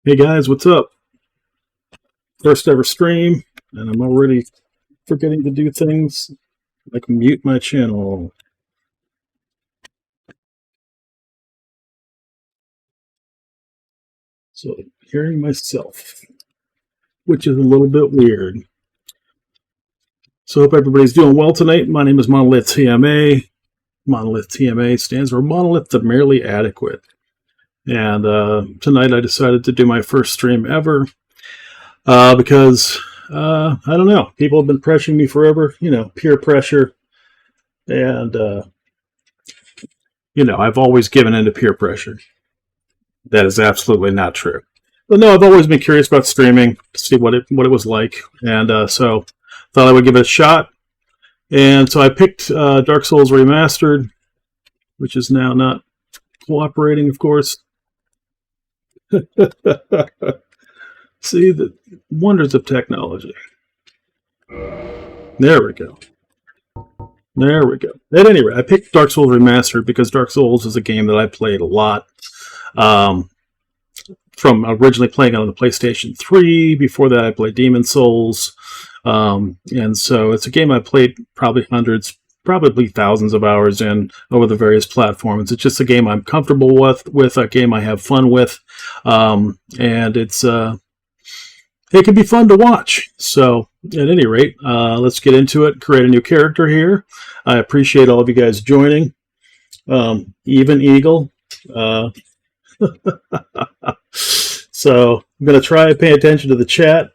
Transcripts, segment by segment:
Hey guys, what's up? First ever stream, and I'm already forgetting to do things like mute my channel. So, hearing myself, which is a little bit weird. So, hope everybody's doing well tonight. My name is Monolith TMA. Monolith TMA stands for Monolith the Merely Adequate. And tonight I decided to do my first stream ever because, I don't know, people have been pressuring me forever, peer pressure. And, I've always given in to peer pressure. That is absolutely not true. But no, I've always been curious about streaming to see what it was like, and so thought I would give it a shot. And so I picked Dark Souls Remastered, which is now not cooperating, of course. See the wonders of technology. There we go. There we go. At any rate, I picked Dark Souls Remastered because Dark Souls is a game that I played a lot. From originally playing on the PlayStation 3. Before that, I played Demon Souls. And so it's a game I played probably hundreds, probably thousands of hours in over the various platforms. It's just a game I'm comfortable with a game I have fun with. And it's it can be fun to watch. So at any rate, let's get into it, create a new character here. I appreciate all of you guys joining. Even Eagle. So I'm going to try and pay attention to the chat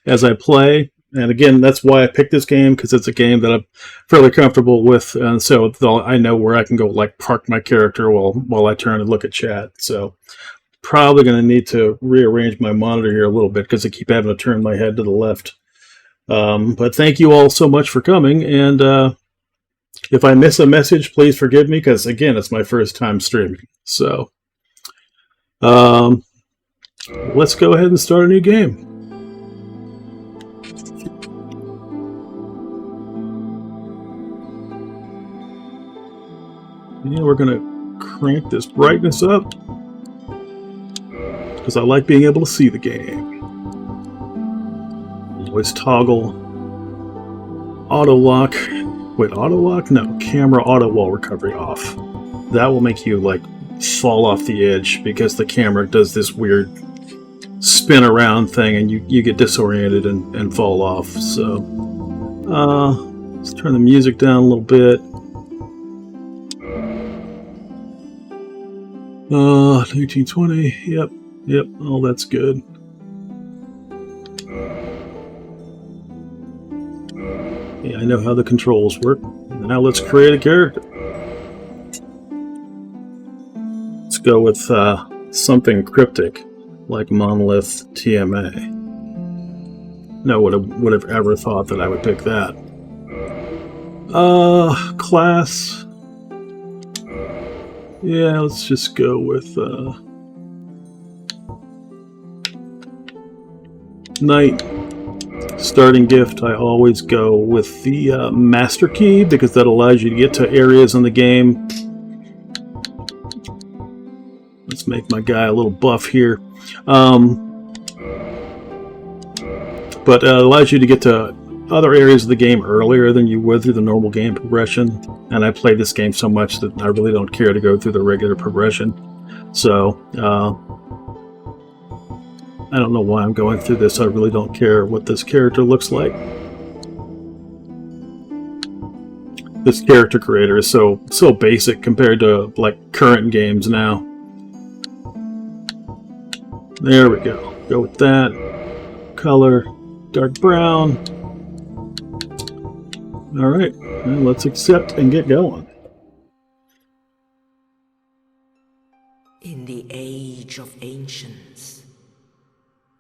as I play. And again, that's why I picked this game, because it's a game that I'm fairly comfortable with. And so I know where I can go, like, park my character while I turn and look at chat. So probably going to need to rearrange my monitor here a little bit because I keep having to turn my head to the left. But thank you all so much for coming. And if I miss a message, please forgive me, because, again, it's my first time streaming. So let's go ahead and start a new game. Yeah, we're going to crank this brightness up because I like being able to see the game. Always toggle auto lock. Wait, auto lock? No, camera auto while recovery off. That will make you, like, fall off the edge because the camera does this weird spin around thing and you get disoriented and fall off. So let's turn the music down a little bit. 1920. Yep, all that's good. Yeah, I know how the controls work. Now let's create a character. Let's go with something cryptic like Monolith TMA. No one would have ever thought that I would pick that. Class. Yeah, let's just go with Knight. Starting gift, I always go with the Master Key because that allows you to get to areas in the game. Let's make my guy a little buff here. But it allows you to get to other areas of the game earlier than you would through the normal game progression. And I play this game so much that I really don't care to go through the regular progression. So, I don't know why I'm going through this. I really don't care what this character looks like. This character creator is so basic compared to, like, current games now. There we go. Go with that. Color, dark brown. Alright, well, let's accept and get going. In the age of ancients,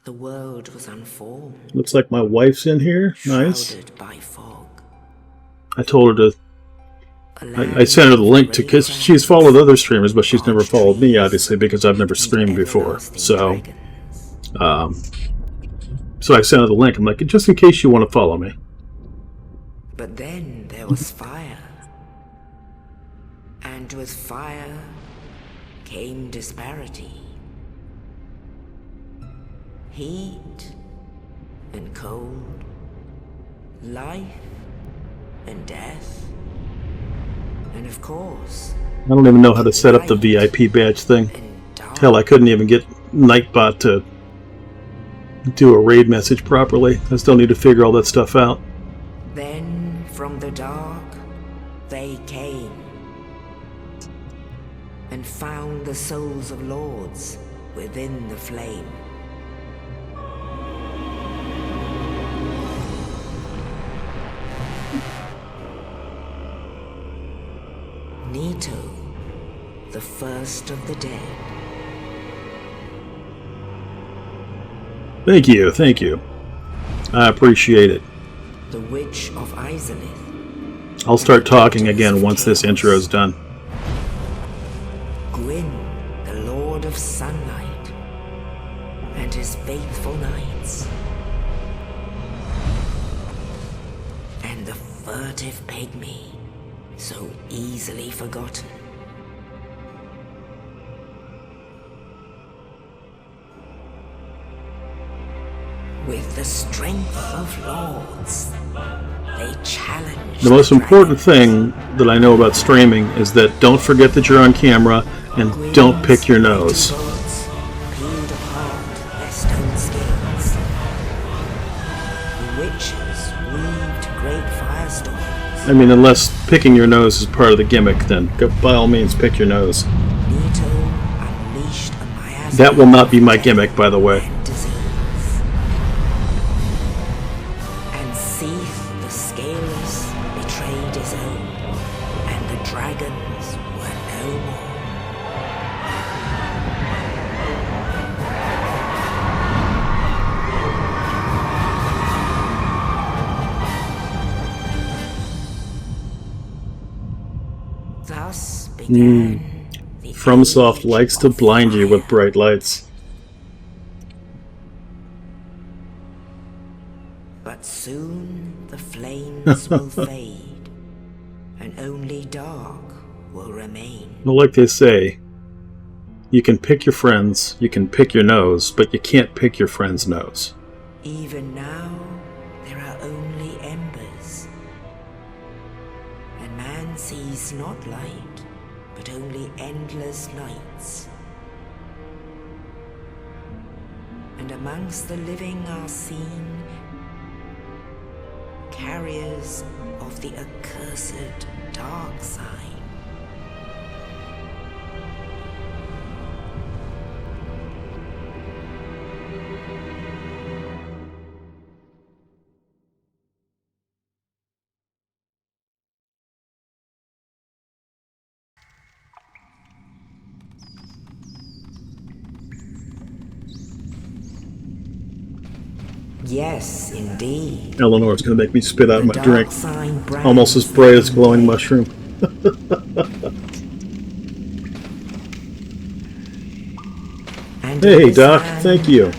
the world was unformed. Looks like my wife's in here. Nice. Shrouded by fog. I told her to... I sent her the link to... because she's followed other streamers, but she's never followed me, obviously, because I've never streamed before. So... so I sent her the link. I'm like, just in case you want to follow me. But then there was fire. And with fire came disparity. Heat and cold, life and death, and of course, I don't even know how to set up the VIP badge thing. Hell, I couldn't even get Nightbot to do a raid message properly. I still need to figure all that stuff out. Then from the dark they came and found the souls of lords within the flame. Nito, the first of the dead. Thank you, thank you. I appreciate it. The Witch of Izalith. I'll start talking again once this intro is done. Gwyn, the Lord of Sunlight, and his faithful knights. And the furtive pygmy, so easily forgotten. With the strength of lords, they challenge. The most important thing that I know about streaming is that don't forget that you're on camera and don't pick your nose. Peeled apart their stone scales. The witches weaved great firestorms. I mean, unless picking your nose is part of the gimmick, then by all means pick your nose. Nito unleashed a miasma. That will not be my gimmick, by the way. And Seath the Scaleless betrayed his own, and the dragons were no more. Thus began the FromSoft age likes to of blind you with fire. bright lights. But soon the flames will fade, and only dark will remain. Well, like they say, you can pick your friends, you can pick your nose, but you can't pick your friend's nose. Even now, there are only embers, and man sees not light, but only endless nights. And amongst the living are seen carriers of the accursed dark side. Yes, indeed. Eleanor's gonna make me spit out The my dark drink. sign brands Almost as bright as glowing mushroom. And Hey, in this Doc, land, thank you.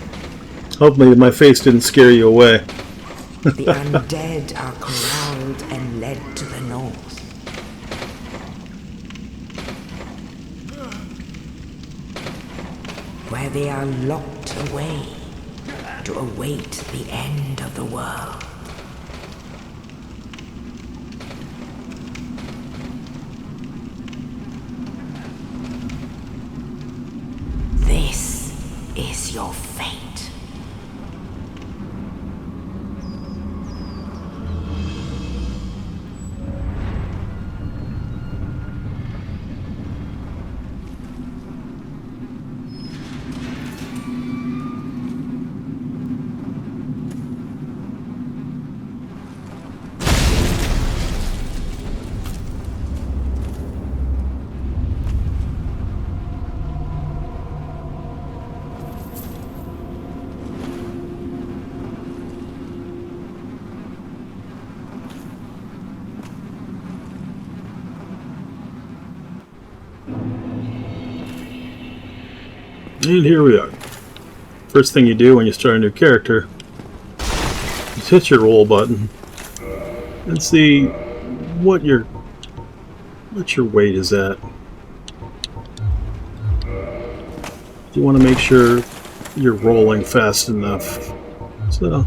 Hopefully my face didn't scare you away. The undead are corralled and led to the north. Where they are locked away to await the end of the world. This is your fate. And here we are. First thing you do when you start a new character is hit your roll button and see what your weight is at. You want to make sure you're rolling fast enough. So,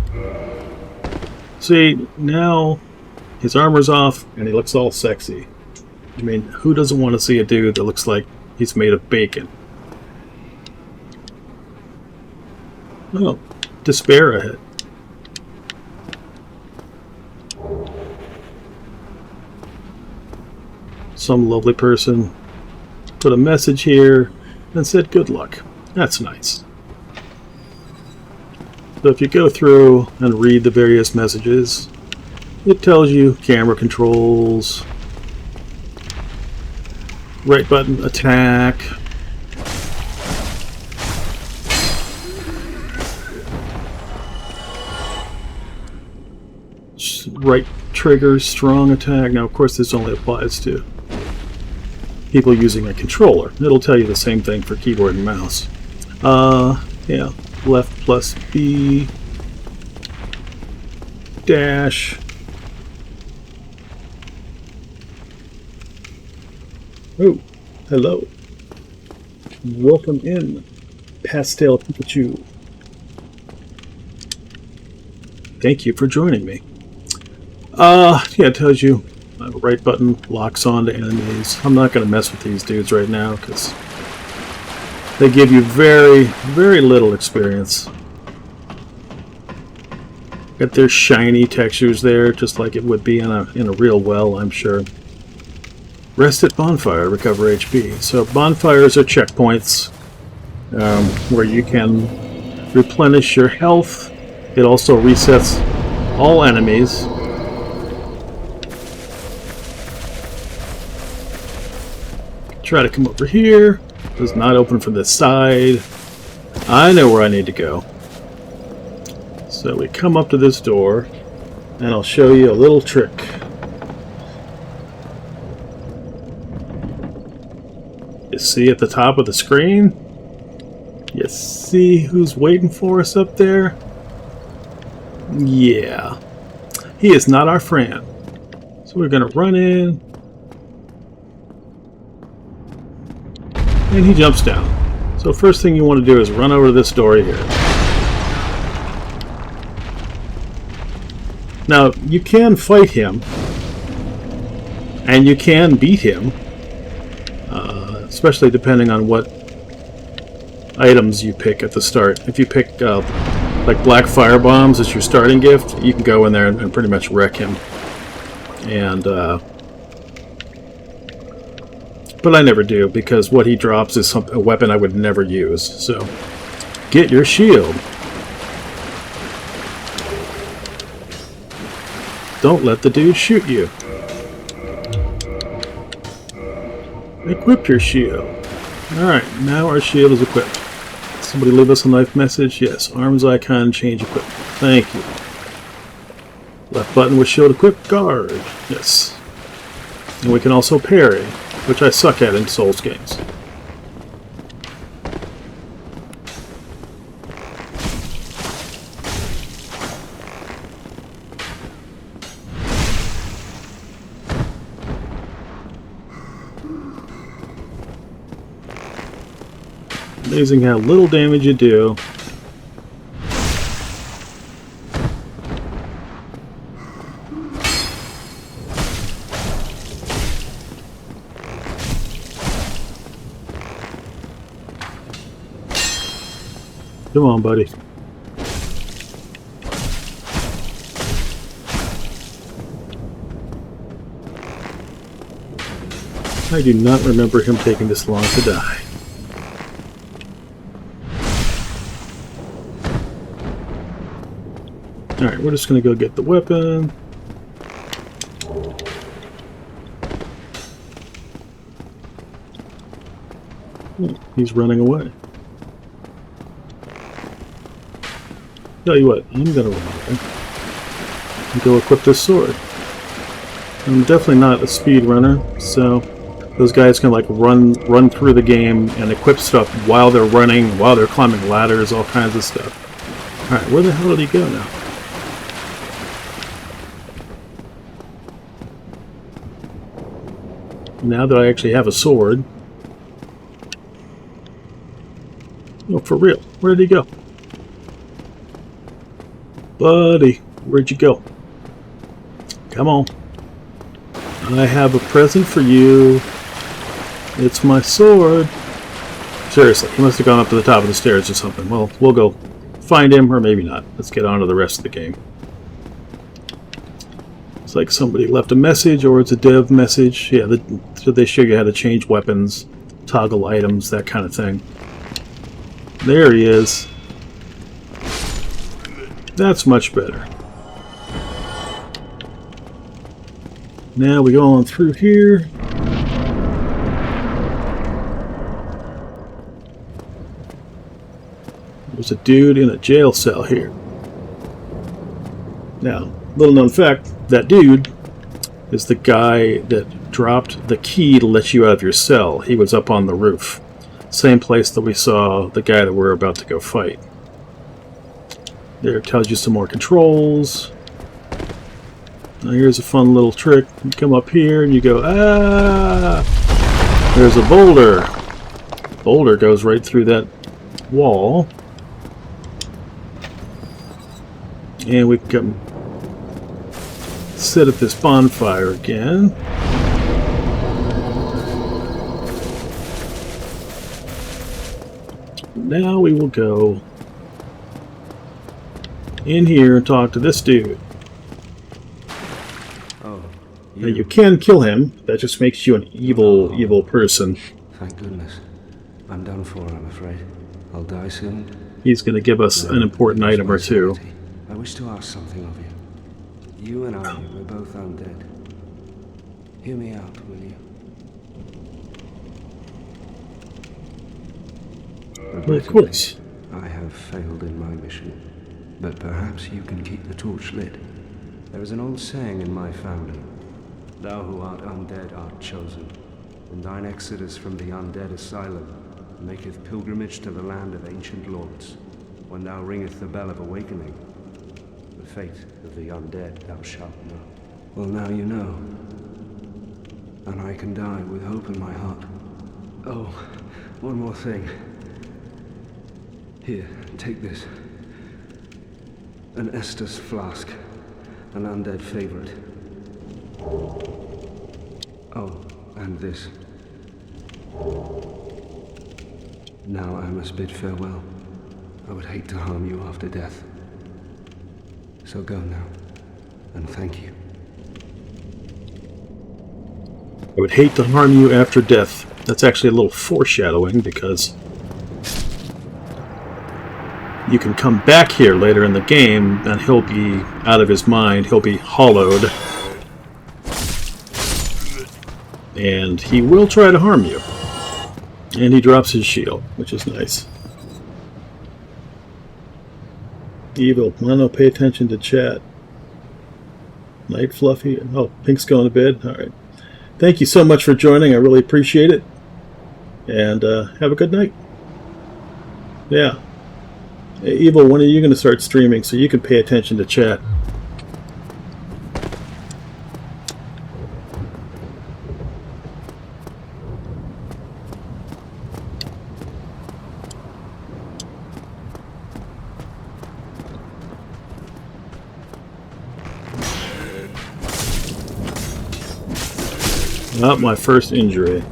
see, now his armor's off and he looks all sexy. I mean, who doesn't want to see a dude that looks like he's made of bacon? Oh, despair ahead. Some lovely person put a message here and said good luck. That's nice. So if you go through and read the various messages, it tells you camera controls, right button attack, right trigger strong attack. Now of course this only applies to people using a controller. It'll tell you the same thing for keyboard and mouse. Yeah, left plus B, dash, oh, hello, welcome in, Pastel Pikachu. Thank you for joining me. Yeah, it tells you right button locks on to enemies. I'm not going to mess with these dudes right now because they give you very, very little experience. Got their shiny textures there, just like it would be in a real well, I'm sure. Rest at bonfire, recover HP. So bonfires are checkpoints where you can replenish your health. It also resets all enemies. Try to come over here. Does not open from this side. I know where I need to go. So we come up to this door, and I'll show you a little trick. You see at the top of the screen? You see who's waiting for us up there? Yeah. He is not our friend. So we're going to run in. And he jumps down. So first thing you want to do is run over to this door here. Now, you can fight him. And you can beat him. Especially depending on what items you pick at the start. If you pick like black fire bombs as your starting gift, you can go in there and pretty much wreck him. And but I never do, because what he drops is a weapon I would never use. So, get your shield. Don't let the dude shoot you. Equip your shield. Alright, now our shield is equipped. Somebody leave us a knife message? Yes. Arms icon, change equipment. Thank you. Left button with shield equipped, guard. Yes. And we can also parry, which I suck at in Souls games. Amazing how little damage you do. Come on, buddy. I do not remember him taking this long to die. Alright, we're just going to go get the weapon. Oh, he's running away. Tell you what, I'm going to run away and go equip this sword. I'm definitely not a speed runner, so those guys can like run through the game and equip stuff while they're running, while they're climbing ladders, all kinds of stuff. Alright, where the hell did he go now? Now that I actually have a sword. Oh, for real. Where did he go? Buddy, where'd you go? Come on. I have a present for you. It's my sword. Seriously, he must have gone up to the top of the stairs or something. Well, we'll go find him, or maybe not. Let's get on to the rest of the game. It's like somebody left a message, or it's a dev message. Yeah, so they show you how to change weapons, toggle items, that kind of thing. There he is. That's much better. Now we go on through here. There's a dude in a jail cell here. Now, little known fact, that dude is the guy that dropped the key to let you out of your cell. He was up on the roof. Same place that we saw the guy that we're about to go fight. There, it tells you some more controls. Now here's a fun little trick. You come up here and you go, ah! There's a boulder. Boulder goes right through that wall. And we can sit at this bonfire again. Now we will go in here and talk to this dude. Oh, now you can kill him. That just makes you an evil person. Thank goodness. I'm done for, I'm afraid. I'll die soon. He's going to give us an important item or two. I wish to ask something of you. You and I, we're both undead. Hear me out, will you? Well, of course. I have failed in my mission, but perhaps you can keep the torch lit. There is an old saying in my family: thou who art undead art chosen, and thine exodus from the undead asylum maketh pilgrimage to the land of ancient lords. When thou ringeth the bell of awakening, the fate of the undead thou shalt know. Well, now you know, and I can die with hope in my heart. Oh, one more thing. Here, take this. An Estus flask, an undead favorite. Oh, and this. Now I must bid farewell. I would hate to harm you after death. So go now, and thank you. I would hate to harm you after death. That's actually a little foreshadowing, because you can come back here later in the game and he'll be out of his mind. He'll be hollowed. And he will try to harm you. And he drops his shield, which is nice. Evil. I don't know, pay attention to chat. Night Fluffy. Oh, Pink's going to bed. Alright. Thank you so much for joining. I really appreciate it. And have a good night. Yeah. Hey, Evil, when are you going to start streaming so you can pay attention to chat? Not my first injury.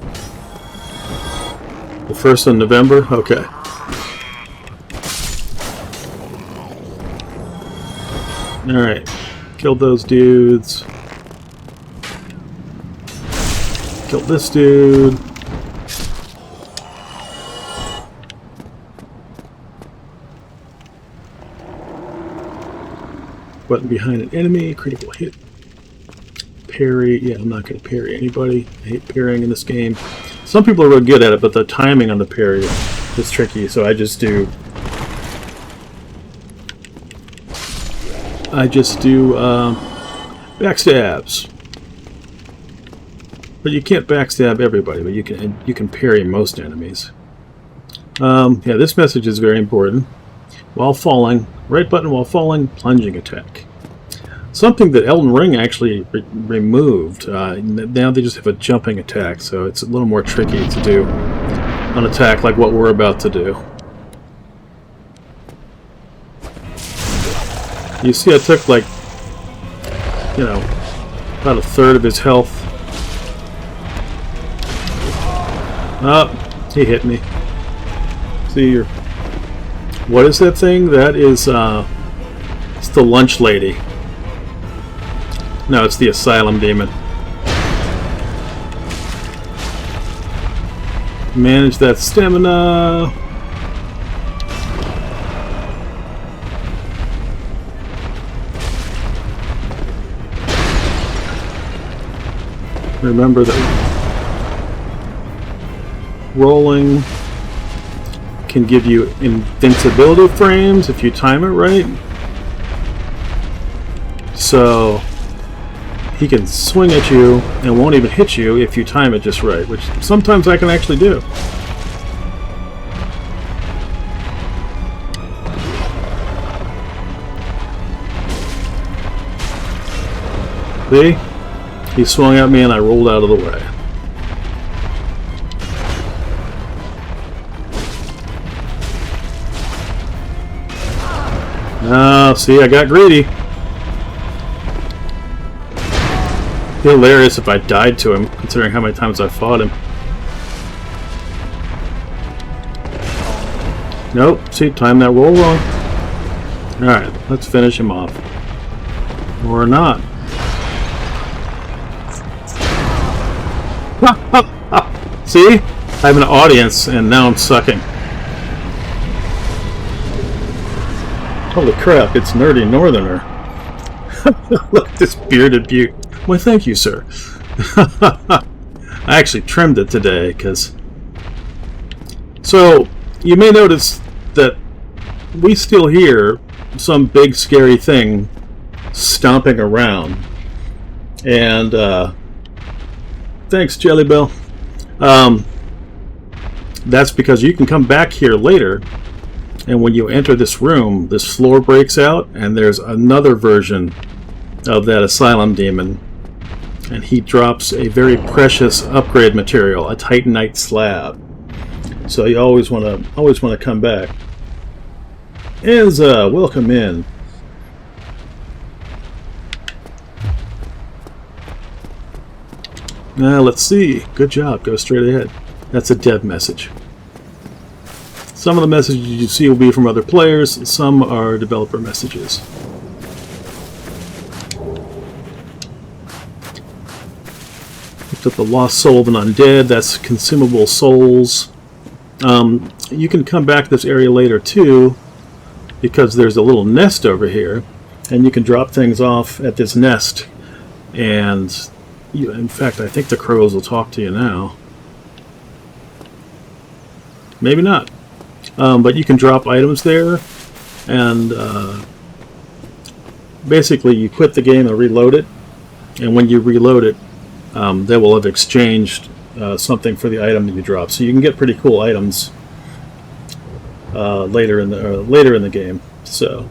The first of November? Okay. Alright. Killed those dudes. Killed this dude. Button behind an enemy. Critical hit. Parry. Yeah, I'm not going to parry anybody. I hate parrying in this game. Some people are really good at it, but the timing on the parry is tricky, so I just do backstabs. But you can't backstab everybody, but you can parry most enemies. Yeah, this message is very important. While falling, right button while falling, plunging attack. Something that Elden Ring actually removed. Now they just have a jumping attack, so it's a little more tricky to do an attack like what we're about to do. You see I took like, you know, about a third of his health. Oh, he hit me. See your... What is that thing? That is, it's the lunch lady. No, it's the asylum demon. Manage that stamina. Remember that rolling can give you invincibility frames if you time it right. So he can swing at you and won't even hit you if you time it just right, which sometimes I can actually do. See? He swung at me and I rolled out of the way. Oh, see, I got greedy. Hilarious if I died to him, considering how many times I fought him. Nope, see, timed that roll wrong. Alright, let's finish him off. Or not. See? I have an audience and now I'm sucking. Holy crap, it's Nerdy Northerner. Look at this bearded beaut. Why, thank you, sir. I actually trimmed it today, because... So, you may notice that we still hear some big scary thing stomping around. And, thanks, Jelly Bell. That's because you can come back here later, and when you enter this room, this floor breaks out, and there's another version of that asylum demon, and he drops a very precious upgrade material, a titanite slab. So you always want to come back. Enza, welcome in. Now let's see. Good job. Go straight ahead. That's a dev message. Some of the messages you see will be from other players. Some are developer messages. Picked up the lost soul of an undead. That's consumable souls. You can come back to this area later too, because there's a little nest over here, and you can drop things off at this nest. And in fact, I think the crows will talk to you now. Maybe not. But you can drop items there, and basically you quit the game and reload it, and when you reload it, they will have exchanged something for the item that you dropped. So you can get pretty cool items later in the game. So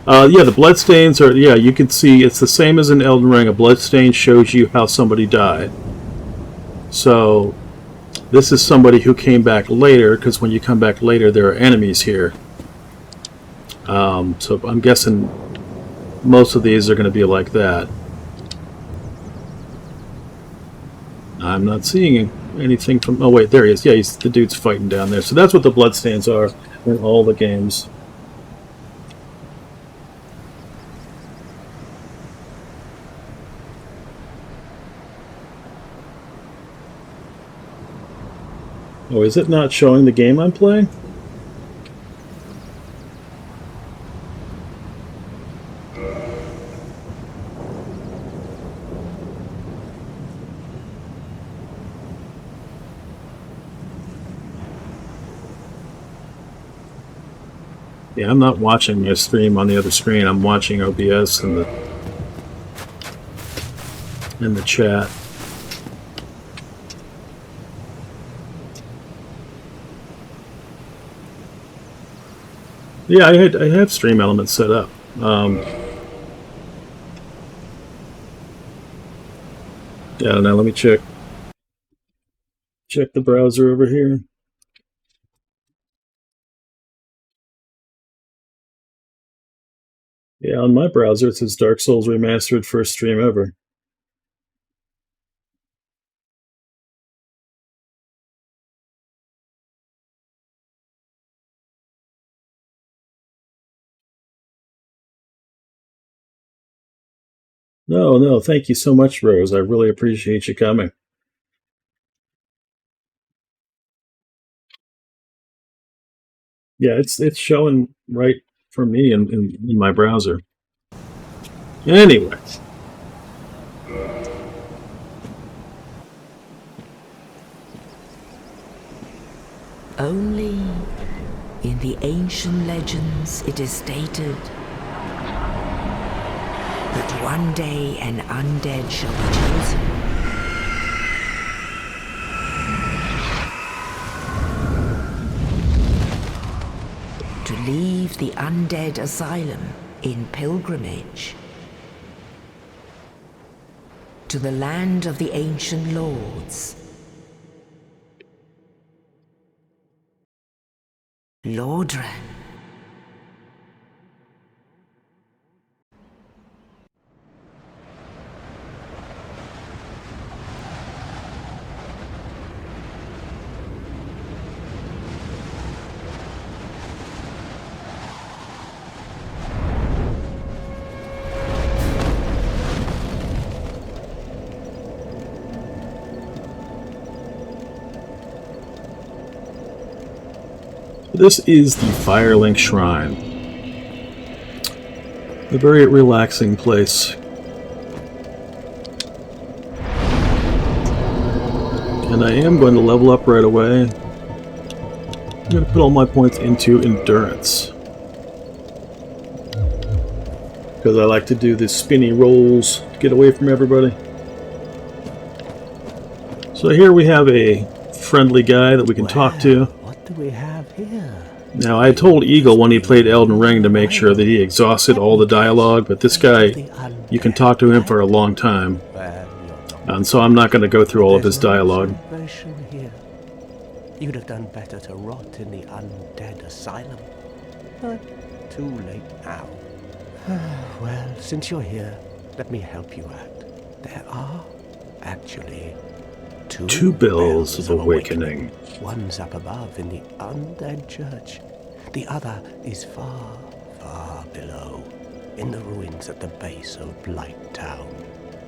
yeah, the bloodstains are, yeah, you can see it's the same as in Elden Ring. A bloodstain shows you how somebody died. So this is somebody who came back later, because when you come back later there are enemies here. So I'm guessing most of these are going to be like that. I'm not seeing anything from... Oh wait, there he is. Yeah, the dude's fighting down there. So that's what the bloodstains are in all the games. Oh, is it not showing the game I'm playing? Yeah, I'm not watching a stream on the other screen. I'm watching OBS in the chat. Yeah, I have stream elements set up. Yeah, now let me check the browser over here. Yeah, on my browser it says Dark Souls Remastered, first stream ever. No, thank you so much, Rose. I really appreciate you coming. Yeah, it's showing right for me in my browser. Anyway. Only in the ancient legends it is stated that one day an undead shall be chosen. To leave the undead asylum in pilgrimage to the land of the ancient lords. Lordran. This is the Firelink Shrine. A very relaxing place. And I am going to level up right away. I'm going to put all my points into endurance. Because I like to do the spinny rolls to get away from everybody. So here we have a friendly guy that we can talk to. What do we have here? Now, I told Eagle when he played Elden Ring to make sure that he exhausted all the dialogue, but this guy, you can talk to him for a long time. And so I'm not going to go through all of his dialogue. Here. You'd have done better to rot in the undead asylum. But too late now. Well, since you're here, let me help you out. There are actually two bells of awakening. One's up above in the undead church. The other is far, far below, in the ruins at the base of Blight Town.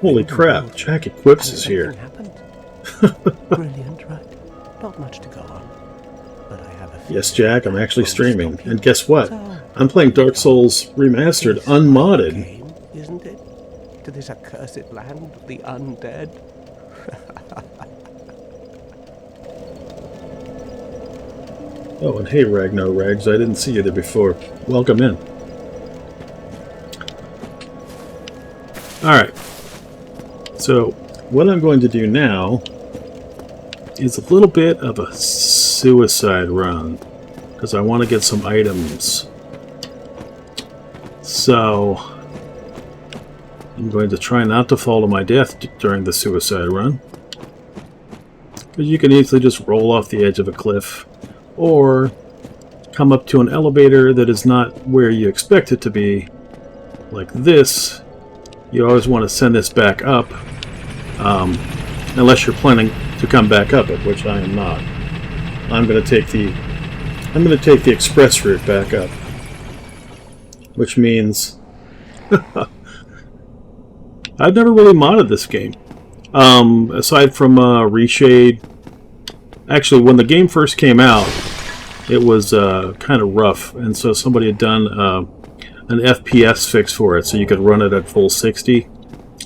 Holy crap, Jack Equips is here. Happened. Brilliant, right? Not much to go on. But I have a Yes, Jack, I'm actually streaming. And guess what? I'm playing Dark Souls Remastered, unmodded. Game, isn't it? To this accursed land of the undead. Oh, and hey, Ragnar Rags, I didn't see you there before. Welcome in. Alright. So, what I'm going to do now is a little bit of a suicide run, because I want to get some items. So, I'm going to try not to fall to my death during the suicide run, because you can easily just roll off the edge of a cliff, or come up to an elevator that is not where you expect it to be, like this. You always want to send this back up, unless you're planning to come back up it, which I am not. I'm going to take the express route back up, which means I've never really modded this game, aside from Reshade. Actually, when the game first came out, it was kind of rough, and so somebody had done an FPS fix for it, so you could run it at full 60.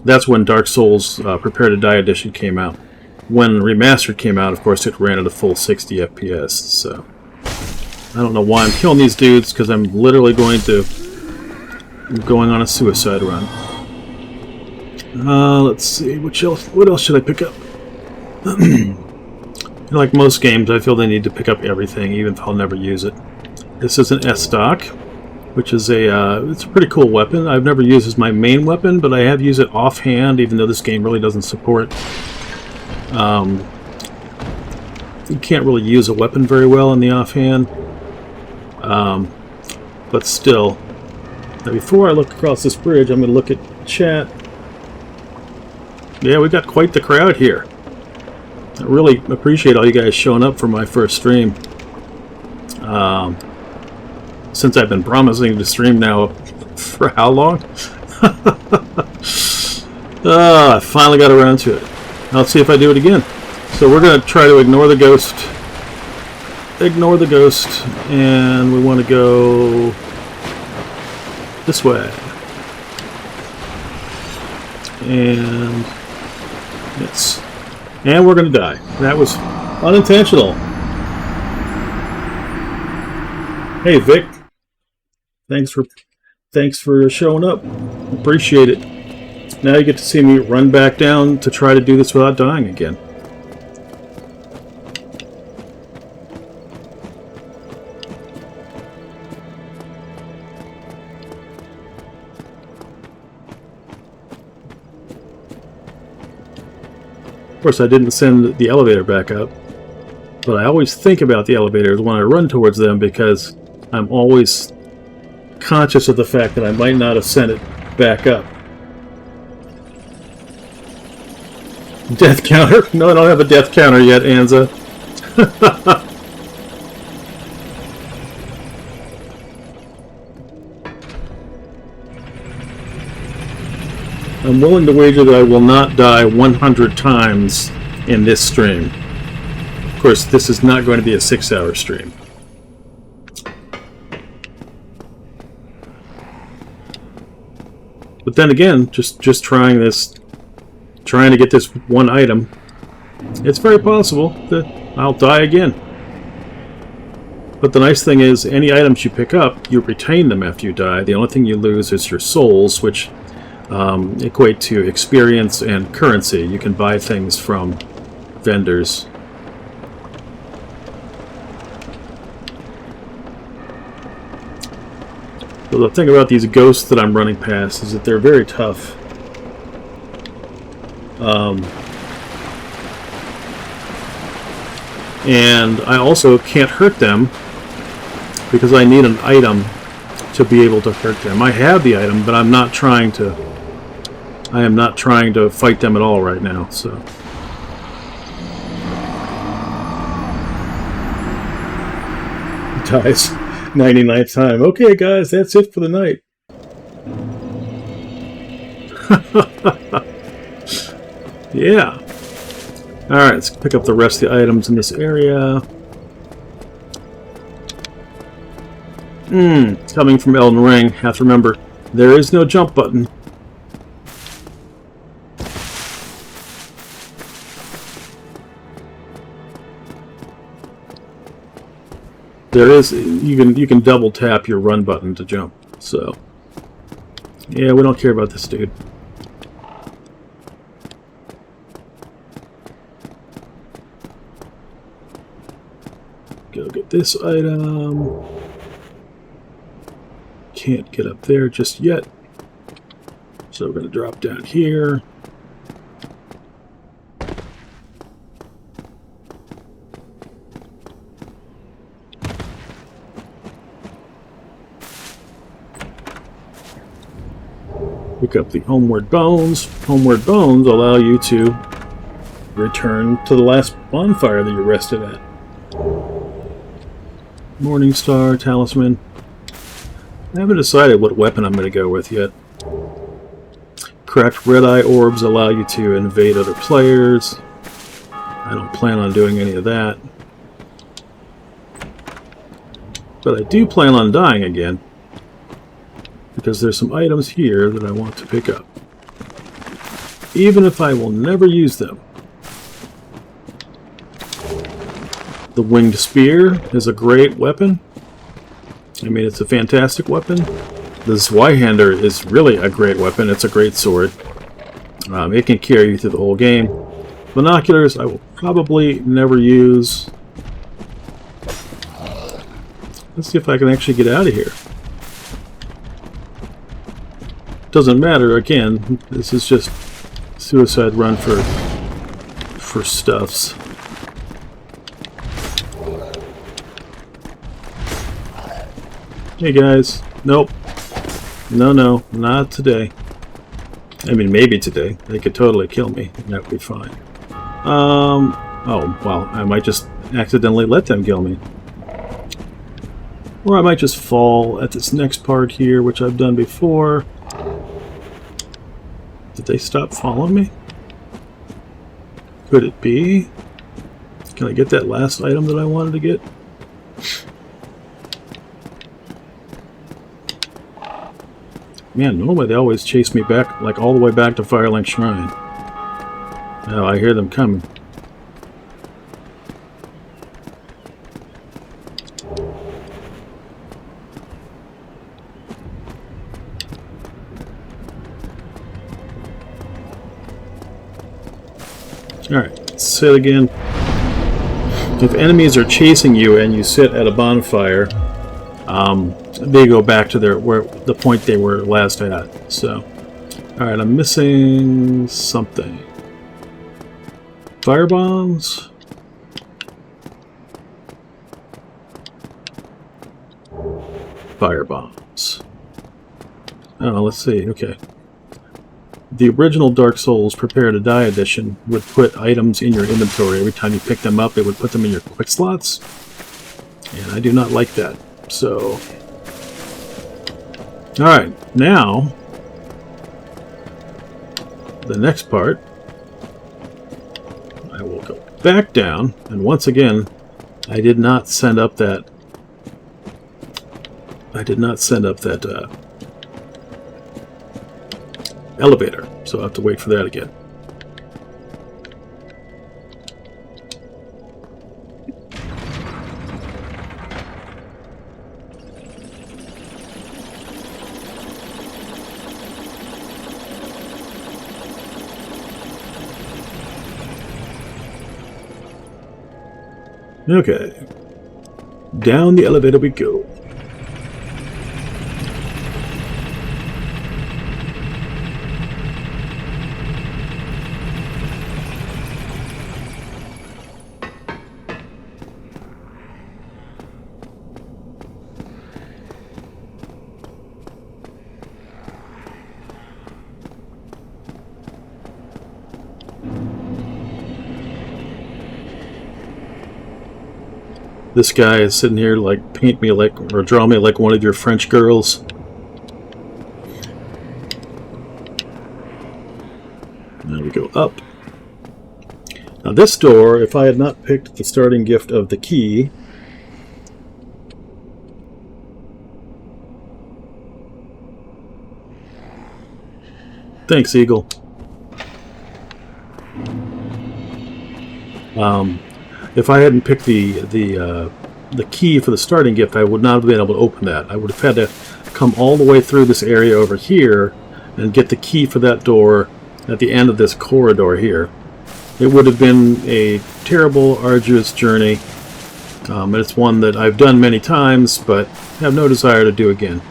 That's when Dark Souls Prepare to Die Edition came out. When Remastered came out, of course, it ran at a full 60 FPS, so I don't know why I'm killing these dudes, because I'm literally going on a suicide run. Let's see, what else should I pick up? Like most games, I feel they need to pick up everything, even if I'll never use it. This is an S-Stock, which is it's a pretty cool weapon. I've never used it as my main weapon, but I have used it offhand, even though this game really doesn't support. You can't really use a weapon very well in the offhand. But still, Now, before I look across this bridge, I'm going to look at chat. Yeah, we got quite the crowd here. I really appreciate all you guys showing up for my first stream. Since I've been promising to stream now for how long? I finally got around to it. I'll see if I do it again. So we're going to try to ignore the ghost. Ignore the ghost. And we want to go this way. And yes. And we're going to die. That was unintentional. Hey Vic. Thanks for showing up. Appreciate it. Now you get to see me run back down to try to do this without dying again. Of course, I didn't send the elevator back up, but I always think about the elevators when I run towards them because I'm always conscious of the fact that I might not have sent it back up. Death counter? No, I don't have a death counter yet, Anza. I'm willing to wager that I will not die 100 times in this stream. Of course, this is not going to be a 6-hour stream. But then again, just trying to get this one item, it's very possible that I'll die again. But the nice thing is, any items you pick up, you retain them after you die. The only thing you lose is your souls, which equate to experience and currency. You can buy things from vendors. So the thing about these ghosts that I'm running past is that they're very tough. And I also can't hurt them because I need an item to be able to hurt them. I have the item, but I am not trying to fight them at all right now, so. Dies 99th time. Okay guys, that's it for the night. Yeah. Alright, let's pick up the rest of the items in this area. Coming from Elden Ring, have to remember, there is no jump button. There is, you can double tap your run button to jump, so. Yeah, we don't care about this dude. Go get this item. Can't get up there just yet. So we're going to drop down here. Pick up the Homeward Bones. Homeward Bones allow you to return to the last bonfire that you rested at. Morningstar, Talisman. I haven't decided what weapon I'm going to go with yet. Cracked red eye orbs allow you to invade other players. I don't plan on doing any of that. But I do plan on dying again, because there's some items here that I want to pick up, even if I will never use them. The winged spear is a great weapon. I mean, it's a fantastic weapon. The Zweihander is really a great weapon. It's a great sword. It can carry you through the whole game. Binoculars I will probably never use. Let's see if I can actually get out of here. Doesn't matter, again, this is just suicide run for stuffs. Hey guys, nope. No, not today. I mean, maybe today. They could totally kill me, and that would be fine. Oh, well, I might just accidentally let them kill me. Or I might just fall at this next part here, which I've done before. Did they stop following me? Could it be? Can I get that last item that I wanted to get? Man, normally they always chase me back, like all the way back to Firelink Shrine. Now I hear them coming. Alright, let's sit again. If enemies are chasing you and you sit at a bonfire, they go back to the point they were last at. So, alright, I'm missing something. Fire bombs? Fire bombs. Oh, let's see. Okay. The original Dark Souls Prepare to Die edition would put items in your inventory. Every time you pick them up, it would put them in your quick slots. And I do not like that. So, alright, now, the next part, I will go back down, and once again, I did not send up that elevator, so I'll have to wait for that again. Okay, down the elevator we go. This guy is sitting here like, paint me like, or draw me like one of your French girls. Now we go up. Now this door, if I had not picked the starting gift of the key, thanks, Eagle. If I hadn't picked the key for the starting gift, I would not have been able to open that. I would have had to come all the way through this area over here and get the key for that door at the end of this corridor here. It would have been a terrible, arduous journey. And it's one that I've done many times, but have no desire to do again.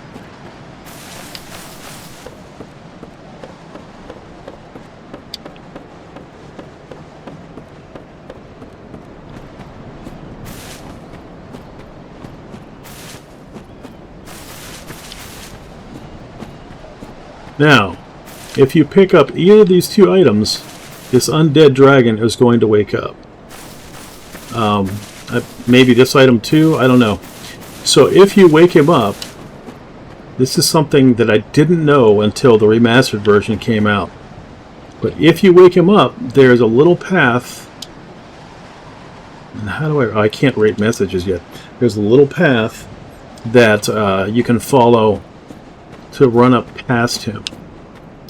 Now, if you pick up either of these two items, this undead dragon is going to wake up. Maybe this item too, I don't know. So if you wake him up, this is something that I didn't know until the remastered version came out. But if you wake him up, there's a little path. And how do I can't rate messages yet. There's a little path that you can follow to run up past him.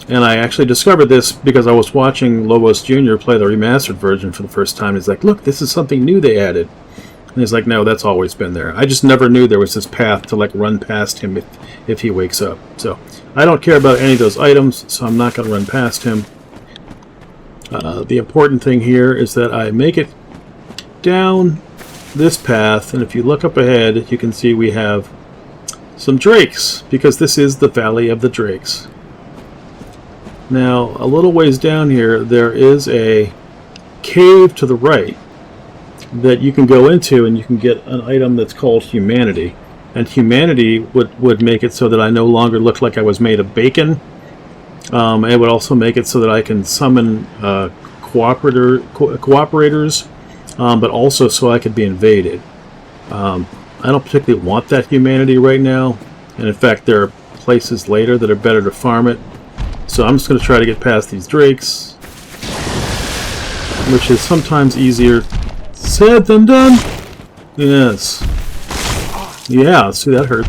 And I actually discovered this because I was watching Lobos Jr. play the remastered version for the first time. He's like, look, this is something new they added. And he's like, no, that's always been there. I just never knew there was this path to like run past him if he wakes up. So I don't care about any of those items, so I'm not going to run past him. The important thing here is that I make it down this path, and if you look up ahead, you can see we have some drakes, because this is the Valley of the Drakes. Now, a little ways down here, there is a cave to the right that you can go into, and you can get an item that's called Humanity. and humanity would make it so that I no longer look like I was made of bacon. It would also make it so that I can summon cooperators, but also so I could be invaded. I don't particularly want that humanity right now, and in fact there are places later that are better to farm it. So I'm just going to try to get past these drakes, which is sometimes easier said than done. Yes. Yeah, see, that hurt.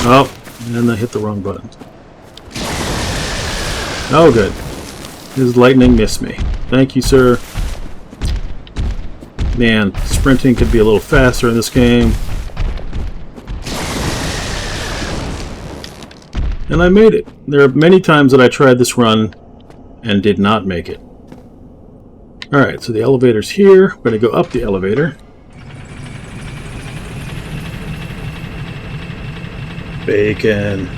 Oh, and I hit the wrong button. Oh, good. His lightning missed me. Thank you, sir. Man, sprinting could be a little faster in this game. And I made it. There are many times that I tried this run and did not make it. Alright, so the elevator's here. We're going to go up the elevator. Bacon.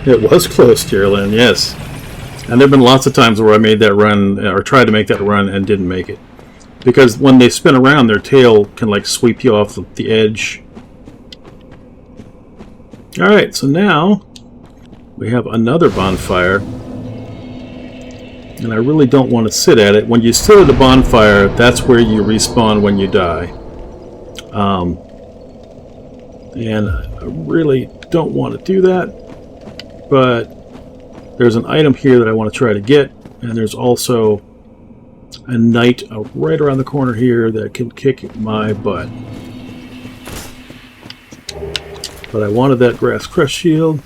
It was close, Tyrlin, yes. And there have been lots of times where I made that run, or tried to make that run, and didn't make it. Because when they spin around, their tail can like sweep you off the edge. Alright, so now we have another bonfire. And I really don't want to sit at it. When you sit at a bonfire, that's where you respawn when you die. And I really don't want to do that. But there's an item here that I want to try to get. And there's also a knight right around the corner here that can kick my butt. But I wanted that grass crest shield.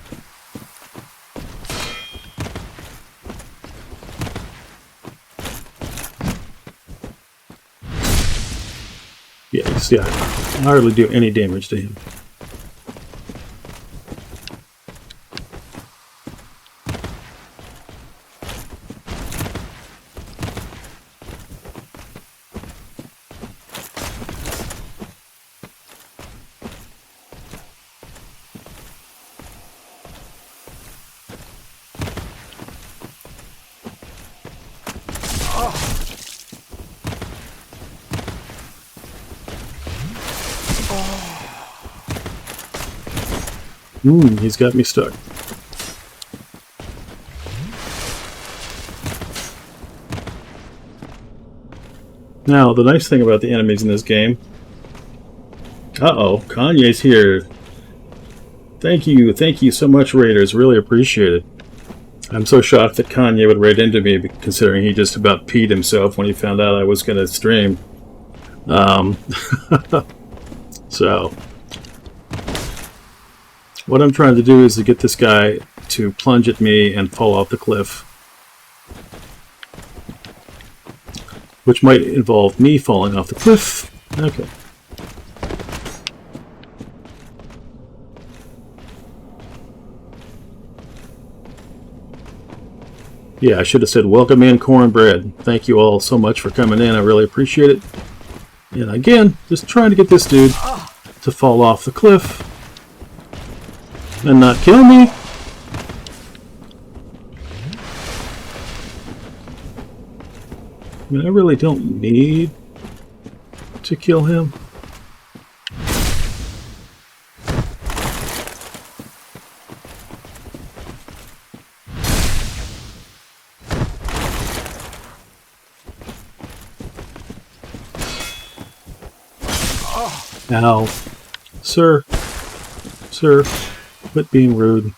Yeah, you see, I hardly do any damage to him. He's got me stuck. Now, the nice thing about the enemies in this game... Uh-oh, Kanye's here. Thank you so much, Raiders. Really appreciate it. I'm so shocked that Kanye would raid into me, considering he just about peed himself when he found out I was going to stream. So... what I'm trying to do is to get this guy to plunge at me and fall off the cliff. Which might involve me falling off the cliff. Okay. Yeah, I should have said welcome in cornbread. Thank you all so much for coming in. I really appreciate it. And again, just trying to get this dude to fall off the cliff. And not kill me. I mean, I really don't need to kill him. Ow. Sir. Sir. Quit being rude.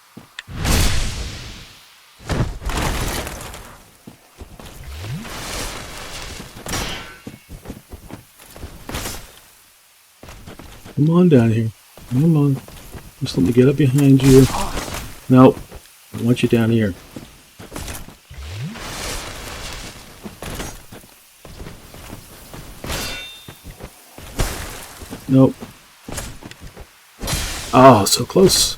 Come on down here. Come on. Just let me get up behind you. Nope. I want you down here. Nope. Oh, so close.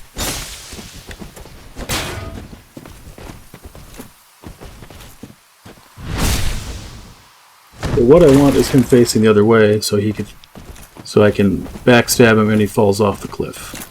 But what I want is him facing the other way so he could, so I can backstab him when he falls off the cliff.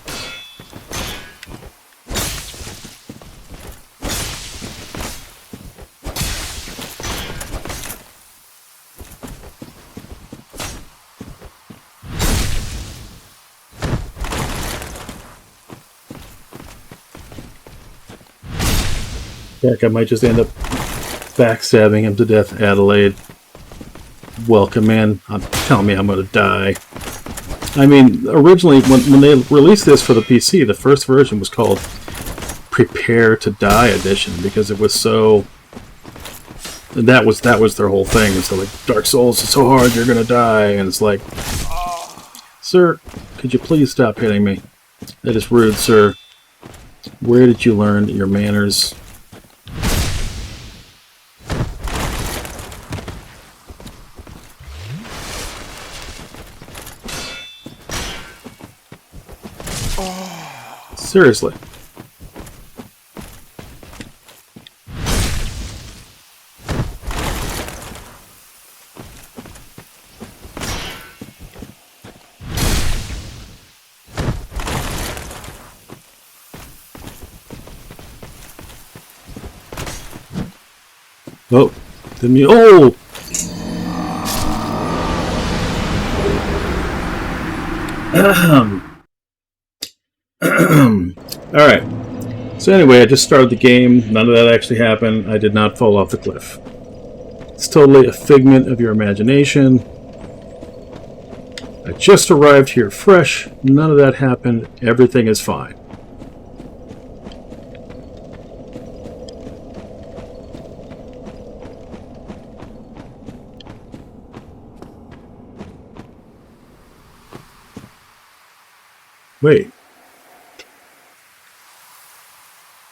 Heck, I might just end up backstabbing him to death. Adelaide, welcome in. Tell me I'm going to die. I mean, originally, when they released this for the PC, the first version was called Prepare to Die Edition because it was so... That was their whole thing. And so, like, Dark Souls is so hard, you're going to die. And it's like, sir, could you please stop hitting me? That is rude, sir. Where did you learn your manners? Seriously. Oh, didn't mean. Oh! Alright. So anyway, I just started the game. None of that actually happened. I did not fall off the cliff. It's totally a figment of your imagination. I just arrived here fresh. None of that happened. Everything is fine. Wait.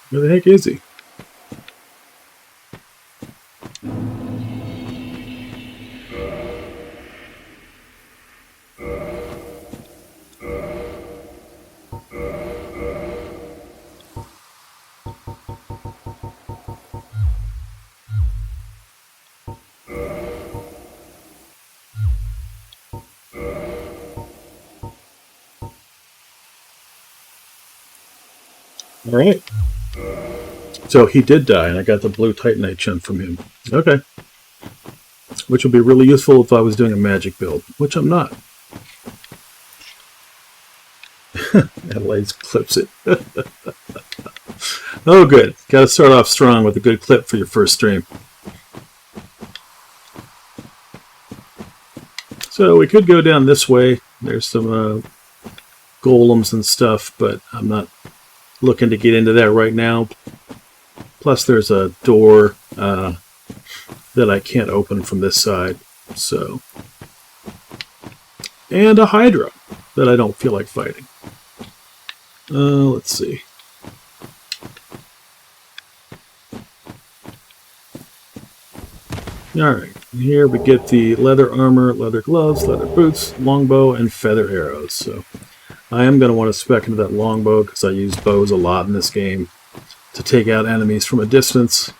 Where the heck is he? All right. So he did die, and I got the blue Titanite chunk from him. Okay. Which would be really useful if I was doing a magic build, which I'm not. Adelaide clips it. Oh, good. Got to start off strong with a good clip for your first stream. So we could go down this way. There's some golems and stuff, but I'm not looking to get into that right now. Plus, there's a door that I can't open from this side. So, and a Hydra that I don't feel like fighting. Let's see. Alright, here we get the leather armor, leather gloves, leather boots, longbow, and feather arrows. So I am going to want to spec into that longbow because I use bows a lot in this game to take out enemies from a distance.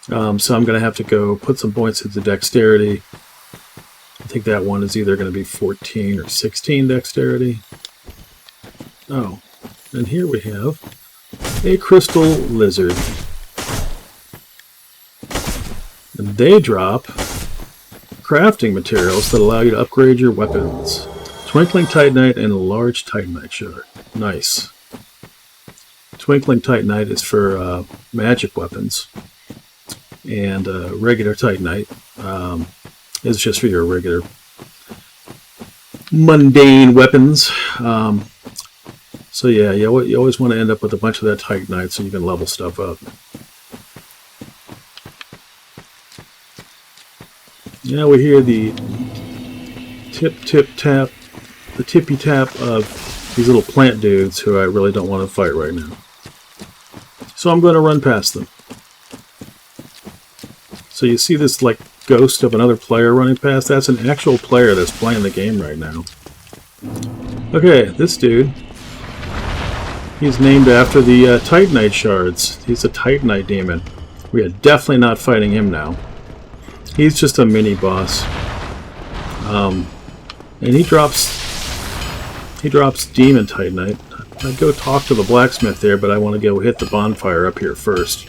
So I'm going to have to go put some points into dexterity. I think that one is either going to be 14 or 16 dexterity. Oh, and here we have a crystal lizard. And they drop crafting materials that allow you to upgrade your weapons. Twinkling Titanite and a large Titanite shard. Nice. Twinkling Titanite is for magic weapons. And regular Titanite is just for your regular mundane weapons. So yeah, you always want to end up with a bunch of that Titanite so you can level stuff up. Now we hear the tip-tip-tap, the tippy-tap of these little plant dudes who I really don't want to fight right now. So I'm going to run past them. So you see this like ghost of another player running past? That's an actual player that's playing the game right now. Okay, this dude, he's named after the Titanite shards. He's a Titanite demon. We are definitely not fighting him now. He's just a mini-boss. And he drops Demon Titanite. I'd go talk to the blacksmith there, but I want to go hit the bonfire up here first.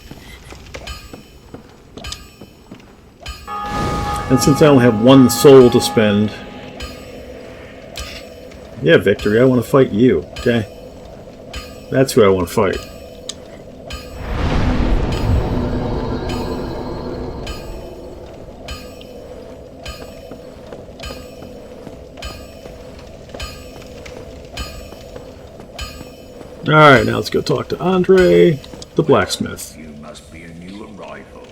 And since I only have one soul to spend... Yeah, Victory, I want to fight you, okay? That's who I want to fight. Alright, now let's go talk to Andre, the blacksmith. You must be a new arrival.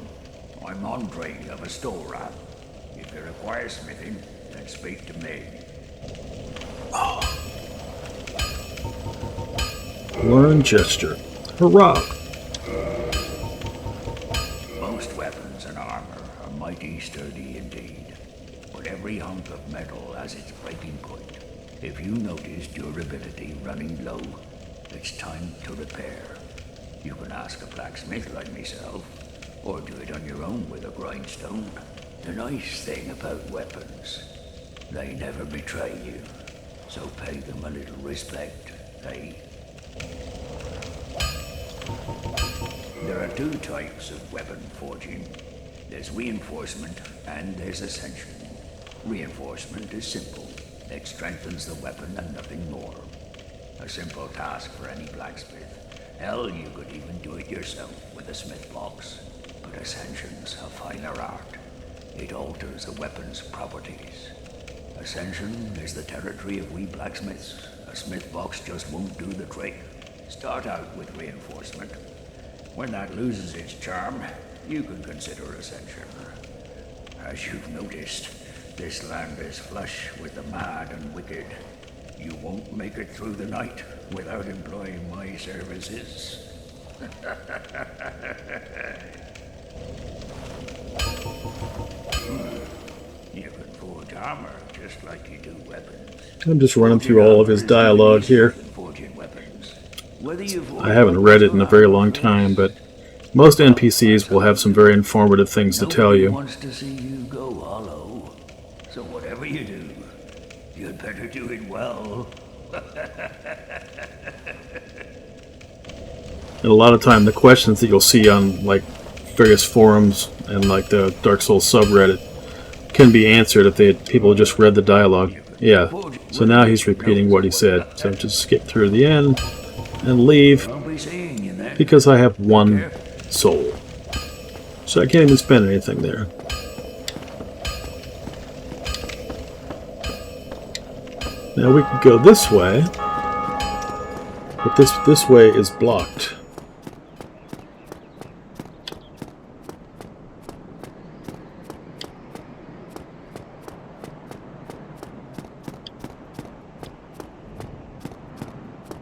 I'm Andre of Astora. If you require smithing, then speak to me. Learn gesture. Hurrah! Most weapons and armor are mighty sturdy indeed, but every hunk of metal has its breaking point. If you notice durability running low, it's time to repair. You can ask a blacksmith like myself, or do it on your own with a grindstone. The nice thing about weapons, they never betray you, so pay them a little respect, eh? There are two types of weapon forging. There's reinforcement and there's ascension. Reinforcement is simple. It strengthens the weapon and nothing more. A simple task for any blacksmith. Hell, you could even do it yourself with a smith box. But ascension's a finer art. It alters a weapon's properties. Ascension is the territory of we blacksmiths. A smith box just won't do the trick. Start out with reinforcement. When that loses its charm, you can consider ascension. As you've noticed, this land is flush with the mad and wicked. You won't make it through the night without employing my services. You can forge armor just like you do weapons. I'm just running through all of his dialogue here. I haven't read it in a very long time, but most NPCs will have some very informative things to tell you. Nobody wants to see you go hollow. So whatever you do, you'd better do it well. And a lot of time, the questions that you'll see on like various forums and like the Dark Souls subreddit can be answered if people just read the dialogue. Yeah. So now he's repeating what he said. So just skip through the end and leave I'll be seeing you then. because I have one soul. So I can't even spend anything there. Now we can go this way, but this way is blocked.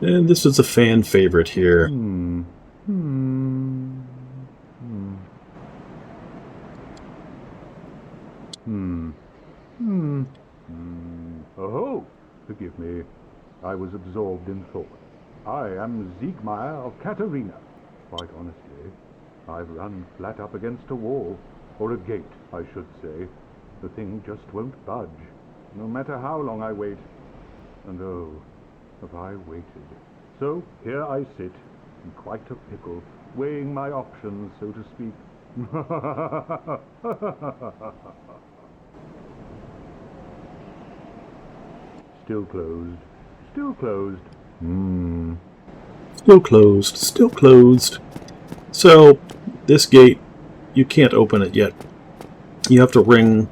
And this is a fan favorite here. Oh, forgive me. I was absorbed in thought. I am Siegmeyer of Katarina. Quite honestly, I've run flat up against a wall, or a gate, I should say. The thing just won't budge, no matter how long I wait. And oh, have I waited. So here I sit, in quite a pickle, weighing my options, so to speak. Still closed. Still closed. Still closed. Still closed. So, this gate, you can't open it yet. You have to ring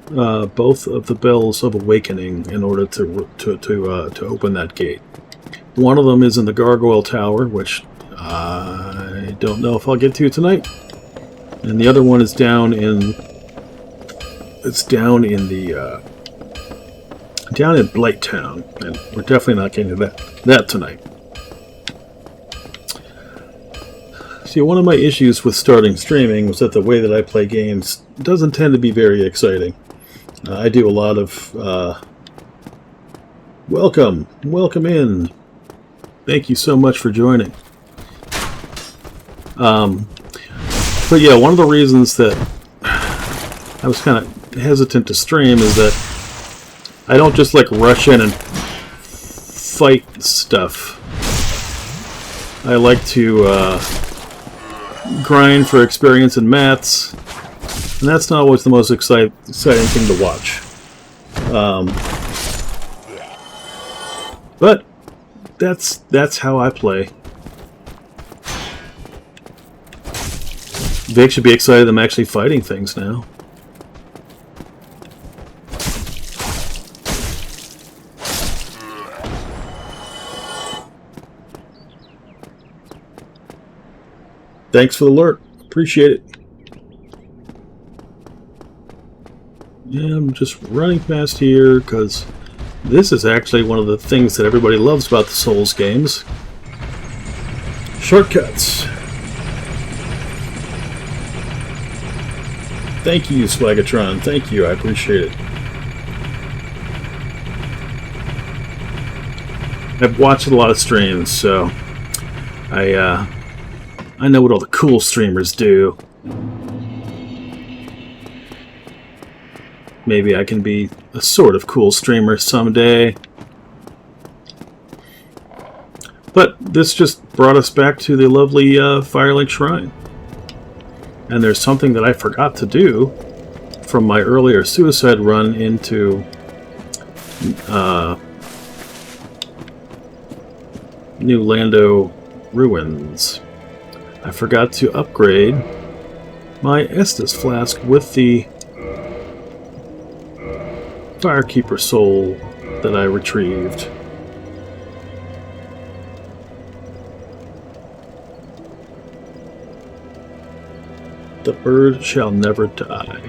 both of the bells of awakening in order to open that gate. One of them is in the Gargoyle Tower, which I don't know if I'll get to tonight. And the other one is down in down in Blight Town, and we're definitely not getting to that tonight. See, one of my issues with starting streaming was that the way that I play games doesn't tend to be very exciting. I do a lot of welcome in. Thank you so much for joining. But yeah, one of the reasons that I was kind of hesitant to stream is that I don't just like rush in and fight stuff. I like to grind for experience and mats, and that's not always the most exciting thing to watch. But that's how I play. Vic should be excited I'm actually fighting things now. Thanks for the alert. Appreciate it. Yeah, I'm just running past here because this is actually one of the things that everybody loves about the Souls games. Shortcuts. Thank you, Swagatron. Thank you. I appreciate it. I've watched a lot of streams, so I know what all the cool streamers do. Maybe I can be a sort of cool streamer someday. But this just brought us back to the lovely Firelink Shrine. And there's something that I forgot to do from my earlier suicide run into New Lando Ruins. I forgot to upgrade my Estus flask with the Firekeeper soul that I retrieved. The bird shall never die.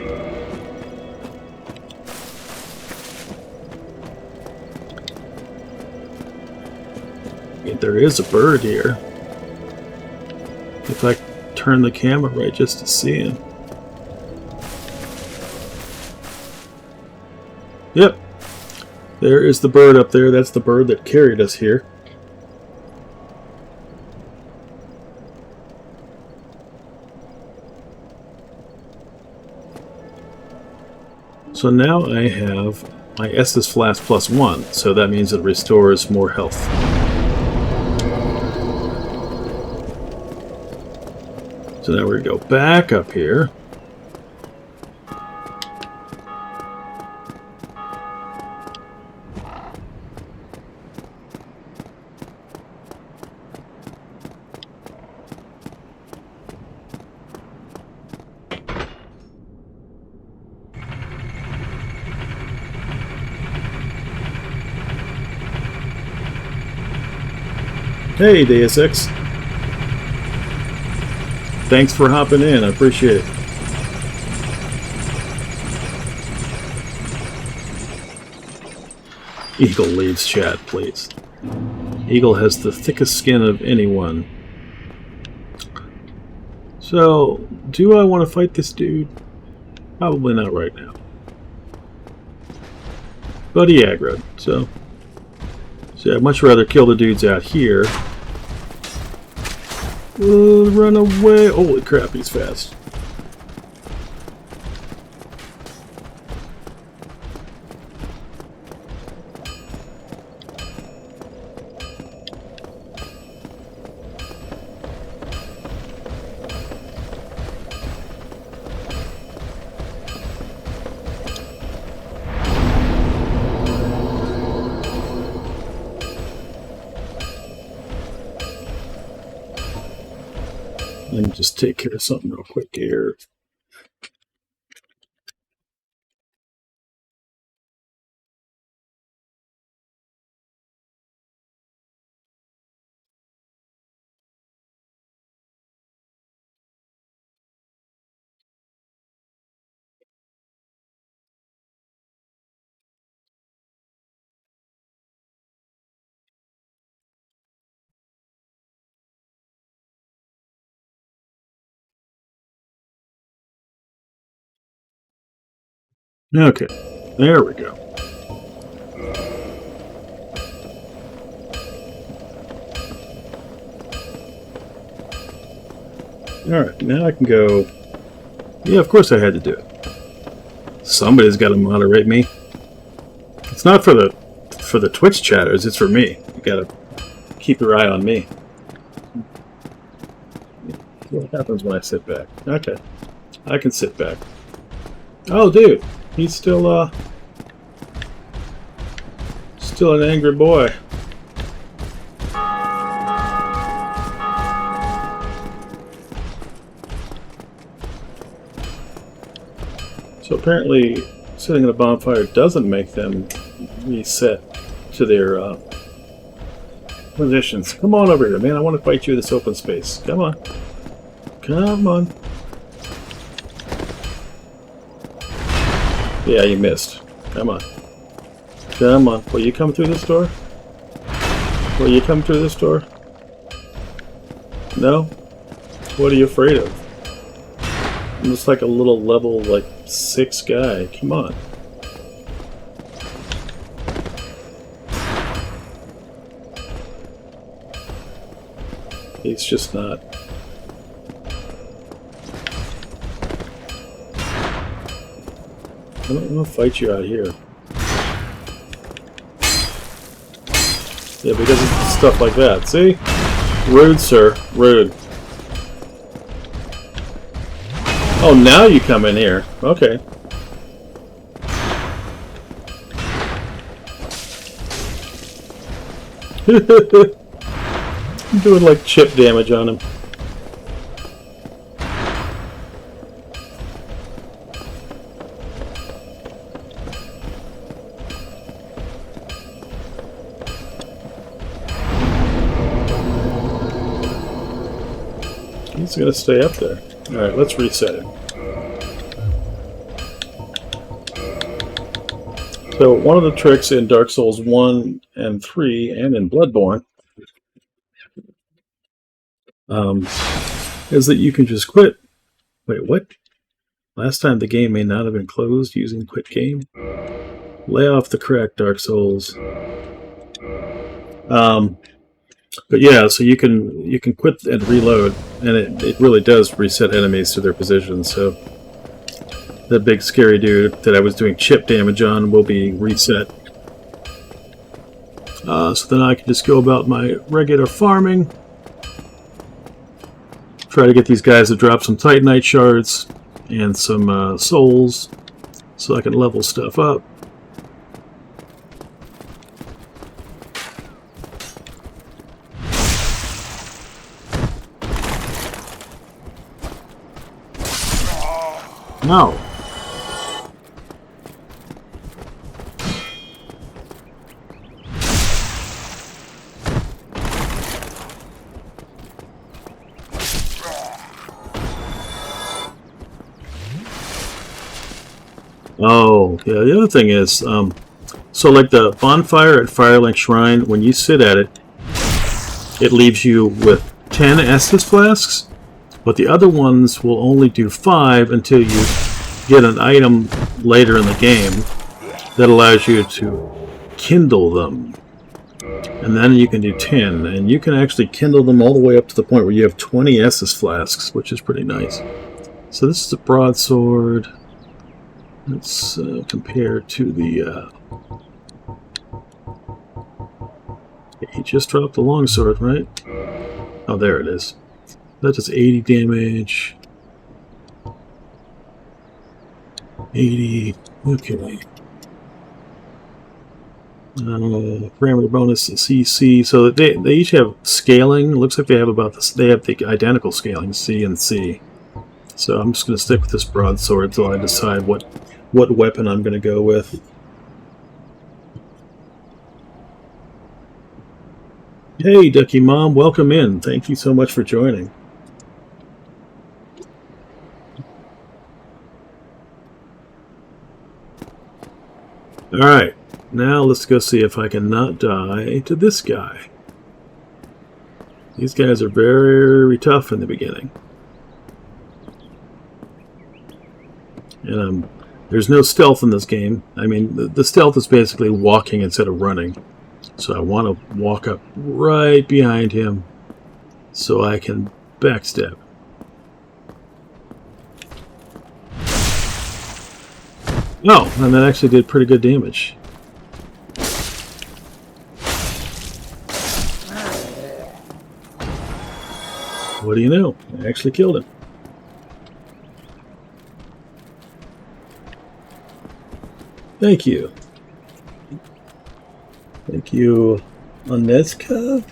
There is a bird here. If I turn the camera right just to see him. Yep. There is the bird up there. That's the bird that carried us here. So now I have my Estus Flask +1, so that means it restores more health. So now we go back up here. Hey, Deus Ex. Thanks for hopping in. I appreciate it. Eagle leads chat, please. Eagle has the thickest skin of anyone. So, do I want to fight this dude? Probably not right now. But he aggroed, so I'd much rather kill the dudes out here. Run away! Holy crap, he's fast. Let me just take care of something real quick here. Okay, there we go. Alright, now I can go... Yeah, of course I had to do it. Somebody's got to moderate me. It's not for the Twitch chatters, it's for me. You gotta keep your eye on me. What happens when I sit back? Okay, I can sit back. Oh, dude, he's still an angry boy. So apparently, sitting in a bonfire doesn't make them reset to their positions. Come on over here, man. I want to fight you in this open space. Come on. Come on. Yeah, you missed. Come on. Come on. Will you come through this door? Will you come through this door? No? What are you afraid of? I'm just like a little level, like, 6 guy. Come on. He's just not. I'm gonna fight you out here. Yeah, because of stuff like that. See? Rude, sir. Rude. Oh, now you come in here. Okay. I'm doing like chip damage on him. He's gonna stay up there. Alright, let's reset it. So, one of the tricks in Dark Souls 1 and 3 and in Bloodborne is that you can just quit. Wait, what? Last time the game may not have been closed using quit game. Lay off the crack, Dark Souls. But yeah, so you can quit and reload, and it really does reset enemies to their position. So the big scary dude that I was doing chip damage on will be reset. So then I can just go about my regular farming. Try to get these guys to drop some Titanite shards and some souls so I can level stuff up. No. Oh, yeah, the other thing is, so like the bonfire at Firelink Shrine, when you sit at it, it leaves you with 10 Estus flasks, but the other ones will only do 5 until you get an item later in the game that allows you to kindle them. And then you can do 10, and you can actually kindle them all the way up to the point where you have 20 Estus flasks, which is pretty nice. So this is a broadsword. Let's compare to the... he just dropped the longsword, right? Oh, there it is. That does 80 damage. 80. Okay. Parameter bonus CC. So they each have scaling. It looks like they have about this. They have the identical scaling, C and C. So I'm just going to stick with this broadsword until I decide what weapon I'm going to go with. Hey, Ducky Mom, welcome in. Thank you so much for joining. Alright, now let's go see if I can not die to this guy. These guys are very tough in the beginning. And there's no stealth in this game. I mean, the stealth is basically walking instead of running. So I want to walk up right behind him so I can backstab. Oh, and that actually did pretty good damage. What do you know? I actually killed him. Thank you. Thank you, Aneska?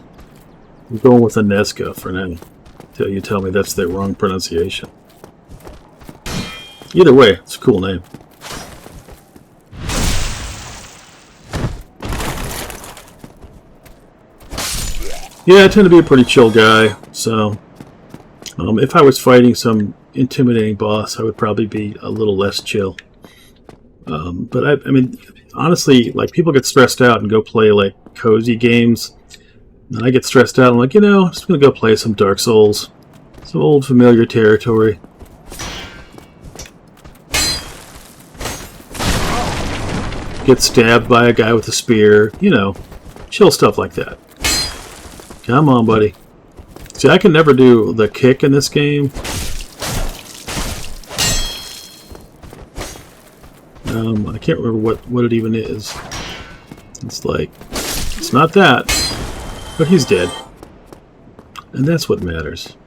I'm going with Aneska for now, until you tell me that's the wrong pronunciation. Either way, it's a cool name. Yeah, I tend to be a pretty chill guy, so If I was fighting some intimidating boss, I would probably be a little less chill. But I mean, honestly, like, people get stressed out and go play like cozy games, and I get stressed out. I'm like, I'm just gonna go play some Dark Souls, some old familiar territory. Get stabbed by a guy with a spear, chill stuff like that. Come on, buddy. See, I can never do the kick in this game. I can't remember what it even is. It's not that, but he's dead. And that's what matters.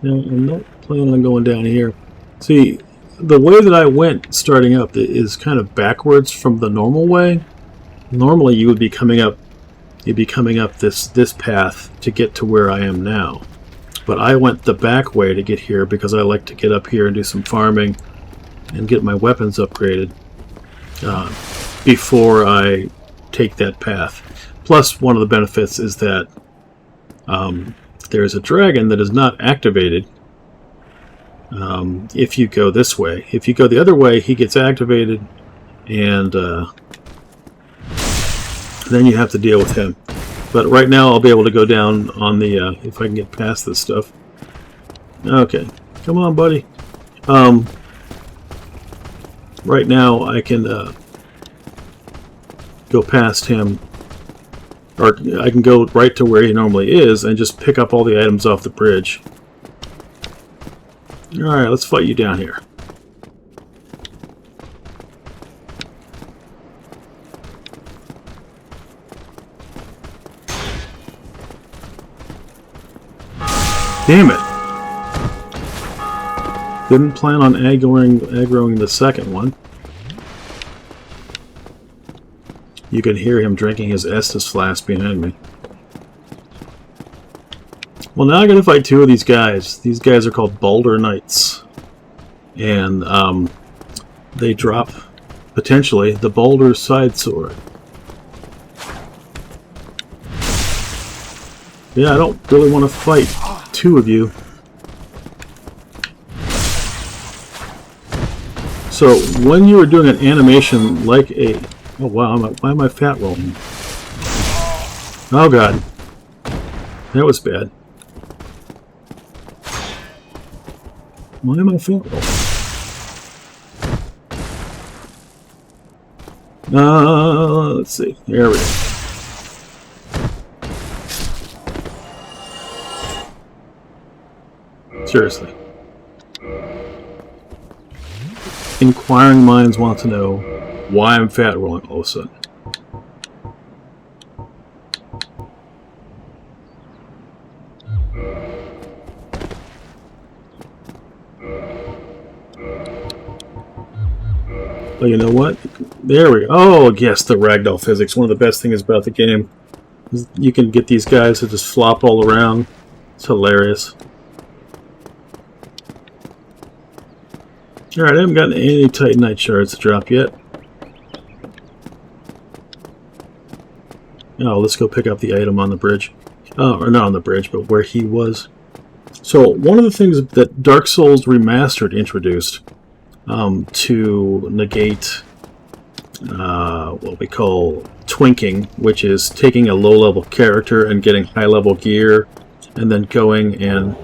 No, I'm not planning on going down here. See, the way that I went starting up is kind of backwards from the normal way. Normally you would be coming up this path to get to where I am now. But I went the back way to get here because I like to get up here and do some farming and get my weapons upgraded before I take that path. Plus, one of the benefits is that there's a dragon that is not activated if you go this way. If you go the other way, he gets activated, and then you have to deal with him. But right now I'll be able to go down on the, if I can get past this stuff. Okay, come on, buddy. Right now I can go past him, or I can go right to where he normally is and just pick up all the items off the bridge. Alright, let's fight you down here. Damn it! Didn't plan on aggroing the second one. You can hear him drinking his Estus flask behind me. Well, now I gotta fight two of these guys. These guys are called Boulder Knights. And they drop, potentially, the Boulder Side Sword. Yeah, I don't really want to fight two of you. So, when you were doing an animation like a... Oh wow, why am I fat rolling? Oh god. That was bad. Why am I fat rolling? Let's see. There we go. Seriously. Inquiring minds want to know why I'm fat rolling all of a sudden. Oh, you know what? There we go. Oh, yes, the ragdoll physics. One of the best things about the game is you can get these guys to just flop all around. It's hilarious. Alright, I haven't gotten any Titanite shards to drop yet. Oh, let's go pick up the item on the bridge. Or not on the bridge, but where he was. So, one of the things that Dark Souls Remastered introduced to negate what we call twinking, which is taking a low-level character and getting high-level gear, and then going and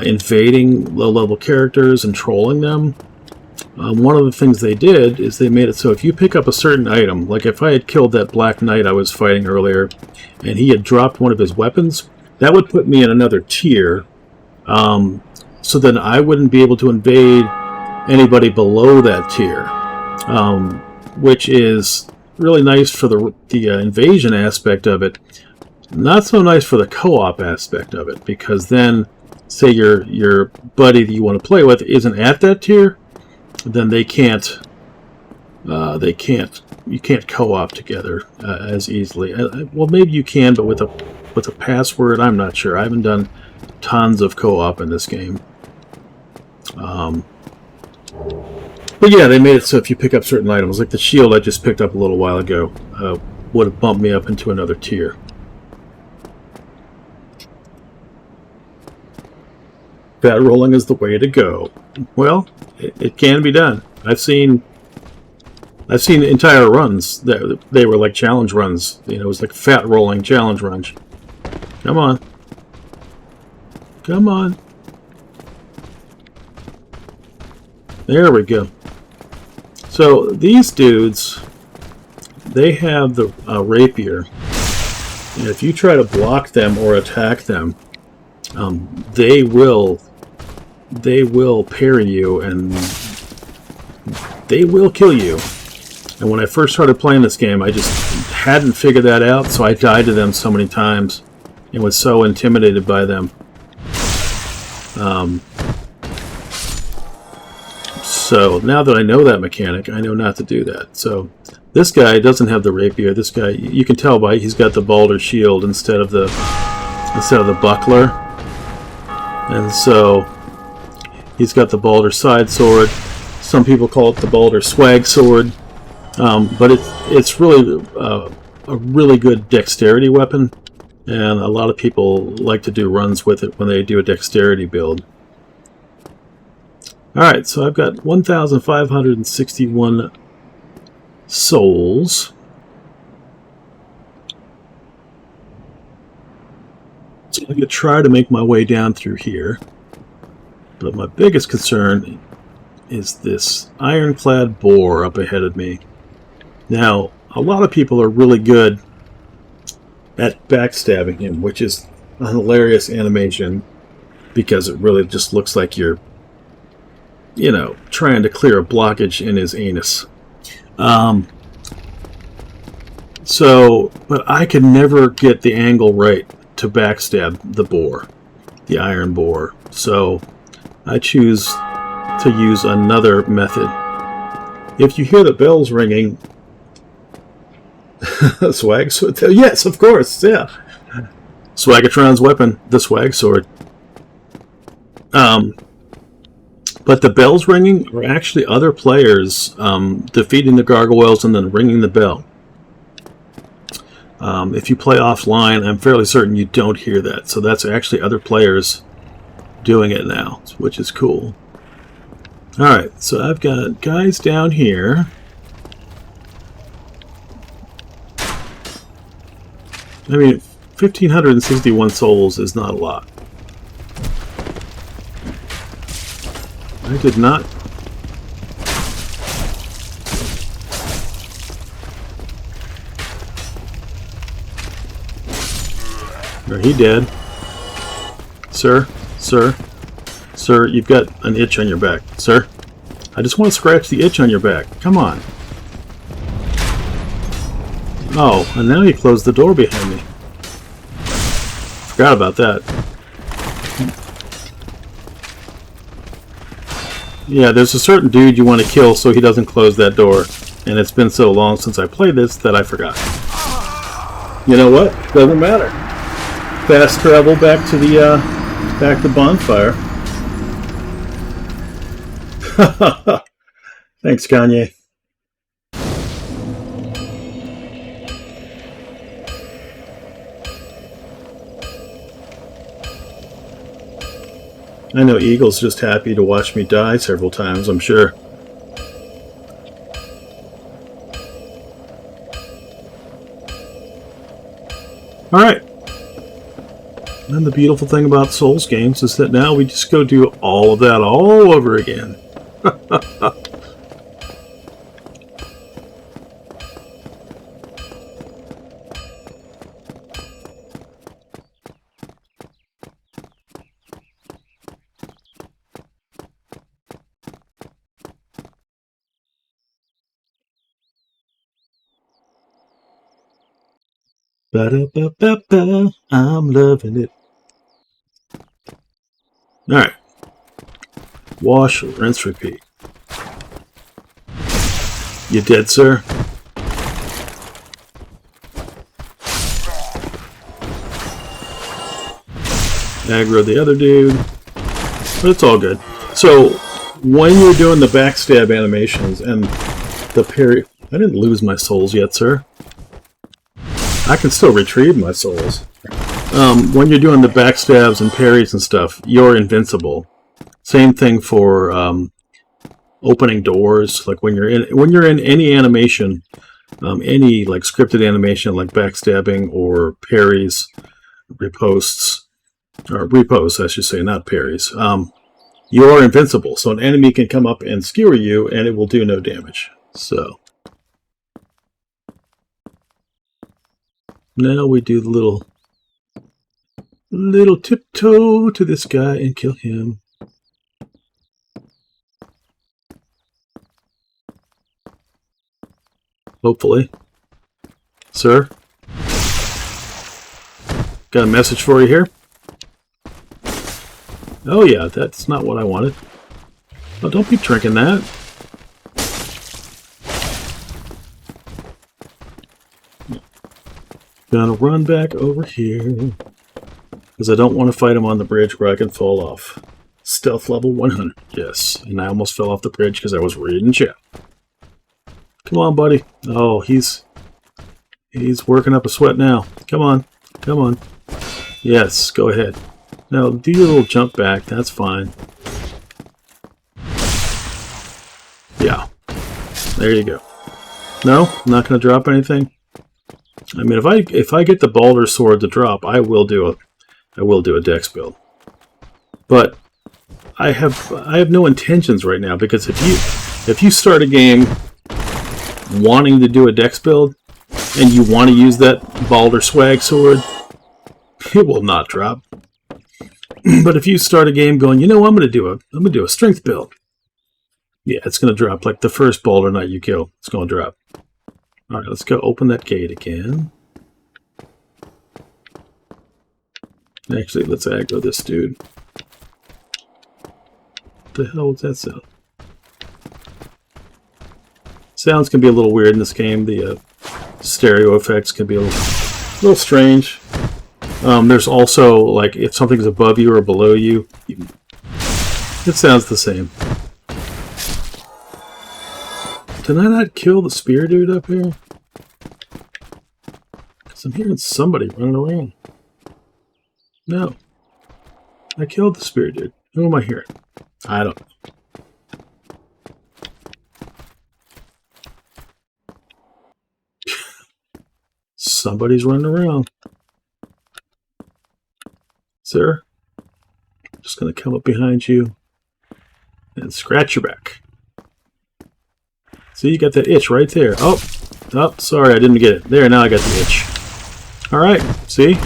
invading low-level characters and trolling them. One of the things they did is they made it so if you pick up a certain item, like if I had killed that Black Knight I was fighting earlier, and he had dropped one of his weapons, that would put me in another tier, so then I wouldn't be able to invade anybody below that tier, which is really nice for the invasion aspect of it. Not so nice for the co-op aspect of it, because then, say your buddy that you want to play with isn't at that tier, then you can't co-op together as easily. Well, maybe you can, but with a with a password. I'm not sure. I haven't done tons of co-op in this game. But yeah, they made it so if you pick up certain items, like the shield I just picked up a little while ago, would have bumped me up into another tier. Fat rolling is the way to go. Well, it can be done. I've seen entire runs that they were like challenge runs. You know, it was like fat rolling challenge runs. Come on. Come on. There we go. So these dudes, they have the rapier, and if you try to block them or attack them, they will parry you and they will kill you. And when I first started playing this game, I just hadn't figured that out, so I died to them so many times and was so intimidated by them. So now that I know that mechanic, I know not to do that. So this guy doesn't have the rapier. This guy, you can tell by he's got the Balder shield instead of the buckler, and so he's got the Balder side sword. Some people call it the Balder swag sword, but it's really a really good dexterity weapon, and a lot of people like to do runs with it when they do a dexterity build. Alright, so I've got 1,561 souls. So I'm going to try to make my way down through here. But my biggest concern is this ironclad boar up ahead of me. Now, a lot of people are really good at backstabbing him, which is a hilarious animation because it really just looks like you're, you know, trying to clear a blockage in his anus. But I could never get the angle right to backstab the boar, the iron boar. So I choose to use another method. If you hear the bells ringing, swag sword. Yes, of course, yeah. Swagatron's weapon, the swag sword. But the bells ringing are actually other players defeating the gargoyles and then ringing the bell. If you play offline, I'm fairly certain you don't hear that. So that's actually other players doing it now, which is cool. Alright, so I've got guys down here. I mean, 1,561 souls is not a lot. I did not... Are he dead? Sir? Sir? Sir, you've got an itch on your back. Sir? I just want to scratch the itch on your back. Come on. Oh, and now you closed the door behind me. Forgot about that. Yeah, there's a certain dude you want to kill so he doesn't close that door. And it's been so long since I played this that I forgot. You know what? Doesn't matter. Fast travel back to the bonfire. Thanks, Kanye. I know Eagle's just happy to watch me die several times, I'm sure. Alright. And the beautiful thing about Souls games is that now we just go do all of that all over again. Ba-da-ba-ba-ba, I'm loving it. Alright. Wash, rinse, repeat. You dead, sir? aggro the other dude. But it's all good. So, when you're doing the backstab animations and the parry... I didn't lose my souls yet, sir. I can still retrieve my souls. When you're doing the backstabs and parries and stuff, you're invincible. Same thing for opening doors. Like when you're in any animation, any like scripted animation, like backstabbing or parries, riposts, or reposts, I should say, not parries. You are invincible, so an enemy can come up and skewer you, and it will do no damage. So now we do the little tiptoe to this guy and kill him. Hopefully. Sir? Got a message for you here. Oh yeah, that's not what I wanted. Oh, don't be drinking that. Gonna run back over here. Because I don't want to fight him on the bridge where I can fall off. Stealth level 100. Yes. And I almost fell off the bridge because I was reading chat. Come on, buddy. Oh, he's working up a sweat now. Come on. Come on. Yes, go ahead. Now, do your little jump back. That's fine. Yeah. There you go. No? I'm not going to drop anything? I mean, if I get the Balder sword to drop, I will do a dex build. But I have no intentions right now, because if you start a game wanting to do a dex build and you want to use that Balder swag sword, it will not drop. But if you start a game going, you know, I'm going to do a strength build, yeah, it's going to drop. Like the first Balder Knight you kill, it's going to drop. All right, let's go open that gate again. Actually, let's aggro this dude. What the hell was that sound? Sounds can be a little weird in this game. The stereo effects can be a little strange. There's also, like, if something's above you or below you, it sounds the same. Did I not kill the spear dude up here? Because I'm hearing somebody running around. No. I killed the spear dude. Who am I hearing? I don't know. Somebody's running around. Sir, I'm just going to come up behind you and scratch your back. See, you got that itch right there. Oh, sorry, I didn't get it. There, now I got the itch. All right, see?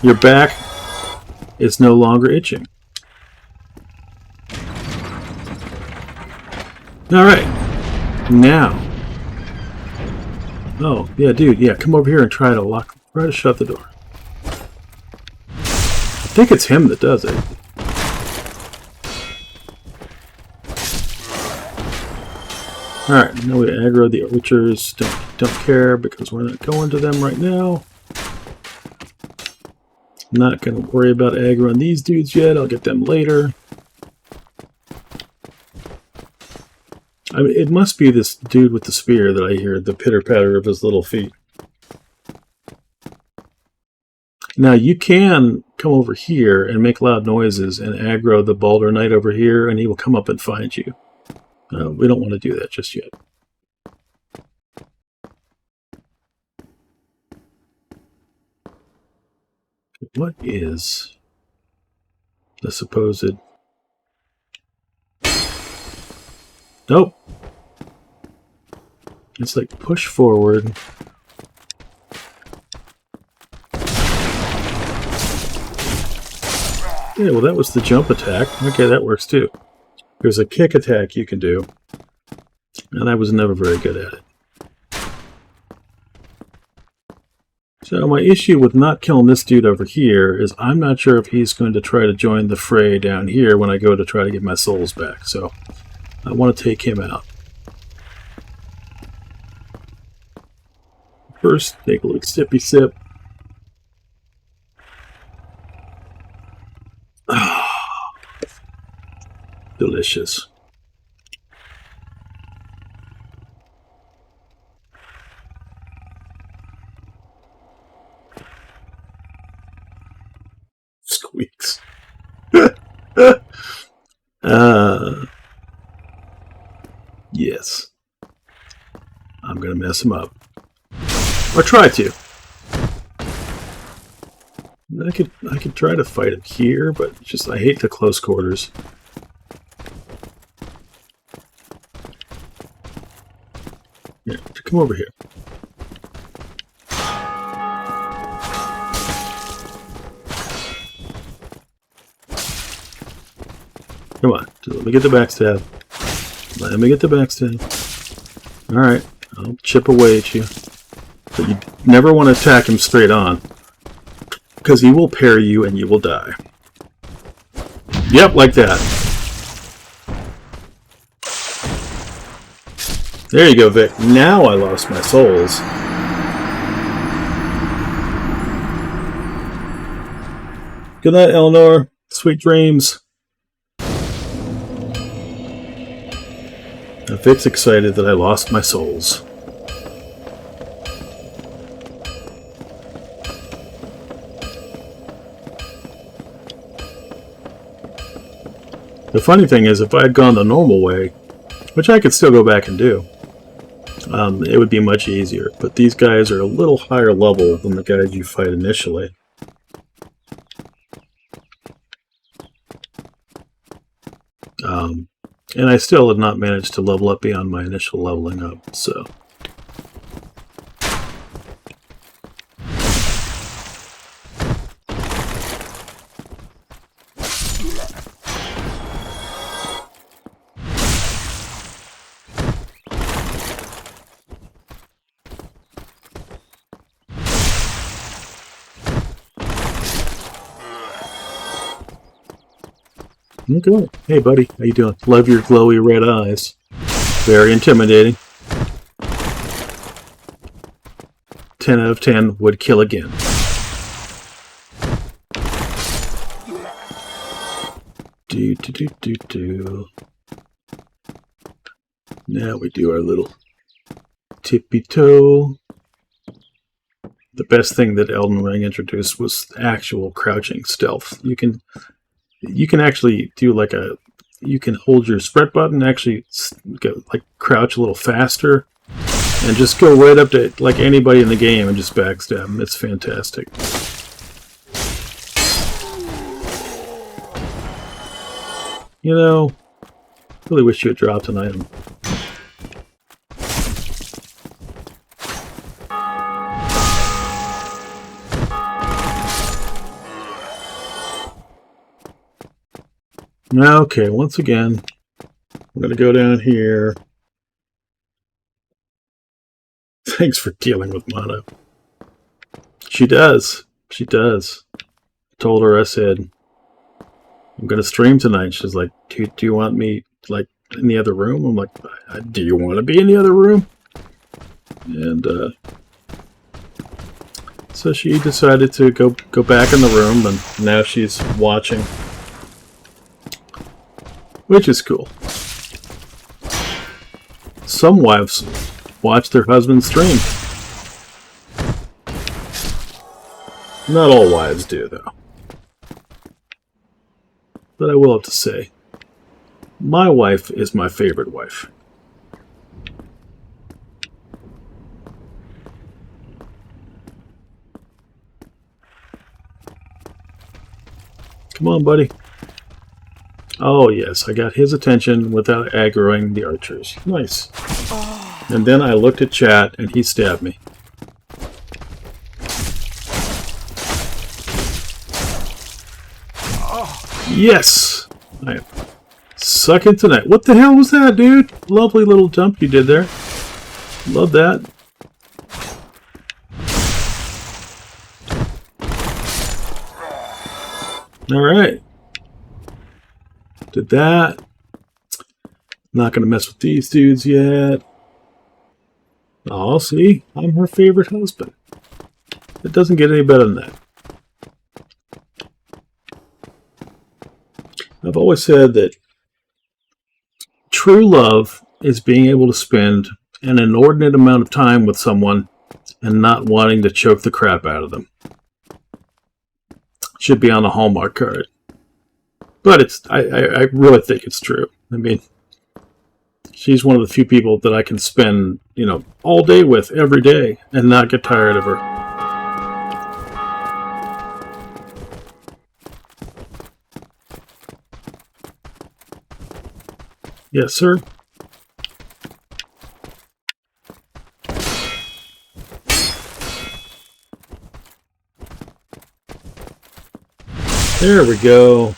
Your back is no longer itching. All right, now. Oh, yeah, dude, yeah, come over here and try to shut the door. I think it's him that does it. Alright, now we aggro the archers. Don't care because we're not going to them right now. Not going to worry about aggroing these dudes yet. I'll get them later. I mean, it must be this dude with the spear that I hear the pitter-patter of his little feet. Now, you can come over here and make loud noises and aggro the Balder Knight over here, and he will come up and find you. We don't want to do that just yet. What is the supposed... Nope. It's like push forward. Yeah, well that was the jump attack. Okay, that works too. There's a kick attack you can do, and I was never very good at it. So my issue with not killing this dude over here is I'm not sure if he's going to try to join the fray down here when I go to try to get my souls back. So I want to take him out. First, take a little sippy sip. Delicious. Squeaks. Yes. I'm gonna mess him up. Or try to. I could try to fight him here, but just I hate the close quarters. Here, come over here. Come on, let me get the backstab. Let me get the backstab. Alright, I'll chip away at you. But you never want to attack him straight on, because he will parry you and you will die. Yep, like that. There you go, Vic. Now I lost my souls. Good night, Eleanor. Sweet dreams. Now Vic's excited that I lost my souls. The funny thing is, if I had gone the normal way, which I could still go back and do, it would be much easier. But these guys are a little higher level than the guys you fight initially. And I still have not managed to level up beyond my initial leveling up, so... Okay. Hey, buddy. How you doing? Love your glowy red eyes. Very intimidating. 10 out of 10 would kill again. Do. Now we do our little tippy toe. The best thing that Elden Ring introduced was actual crouching stealth. You can actually do like you can hold your sprint button, actually go, like crouch a little faster, and just go right up to like anybody in the game and just backstab them. It's fantastic. You know, really wish you had dropped an item. Okay, once again, I'm going to go down here. Thanks for dealing with Mono. She does. She does. I told her, I said, I'm going to stream tonight. She's like, do you want me, like, in the other room? I'm like, do you want to be in the other room? And, so she decided to go back in the room, and now she's watching. Which is cool. Some wives watch their husbands stream. Not all wives do, though. But I will have to say, my wife is my favorite wife. Come on, buddy. Oh, yes, I got his attention without aggroing the archers. Nice. And then I looked at chat, and he stabbed me. Yes! I am sucking tonight. What the hell was that, dude? Lovely little jump you did there. Love that. Alright. Did that. Not going to mess with these dudes yet. Oh, see? I'm her favorite husband. It doesn't get any better than that. I've always said that True love is being able to spend an inordinate amount of time with someone and not wanting to choke the crap out of them. Should be on a Hallmark card. But I really think it's true. I mean, she's one of the few people that I can spend, all day with every day and not get tired of her. Yes, sir. There we go.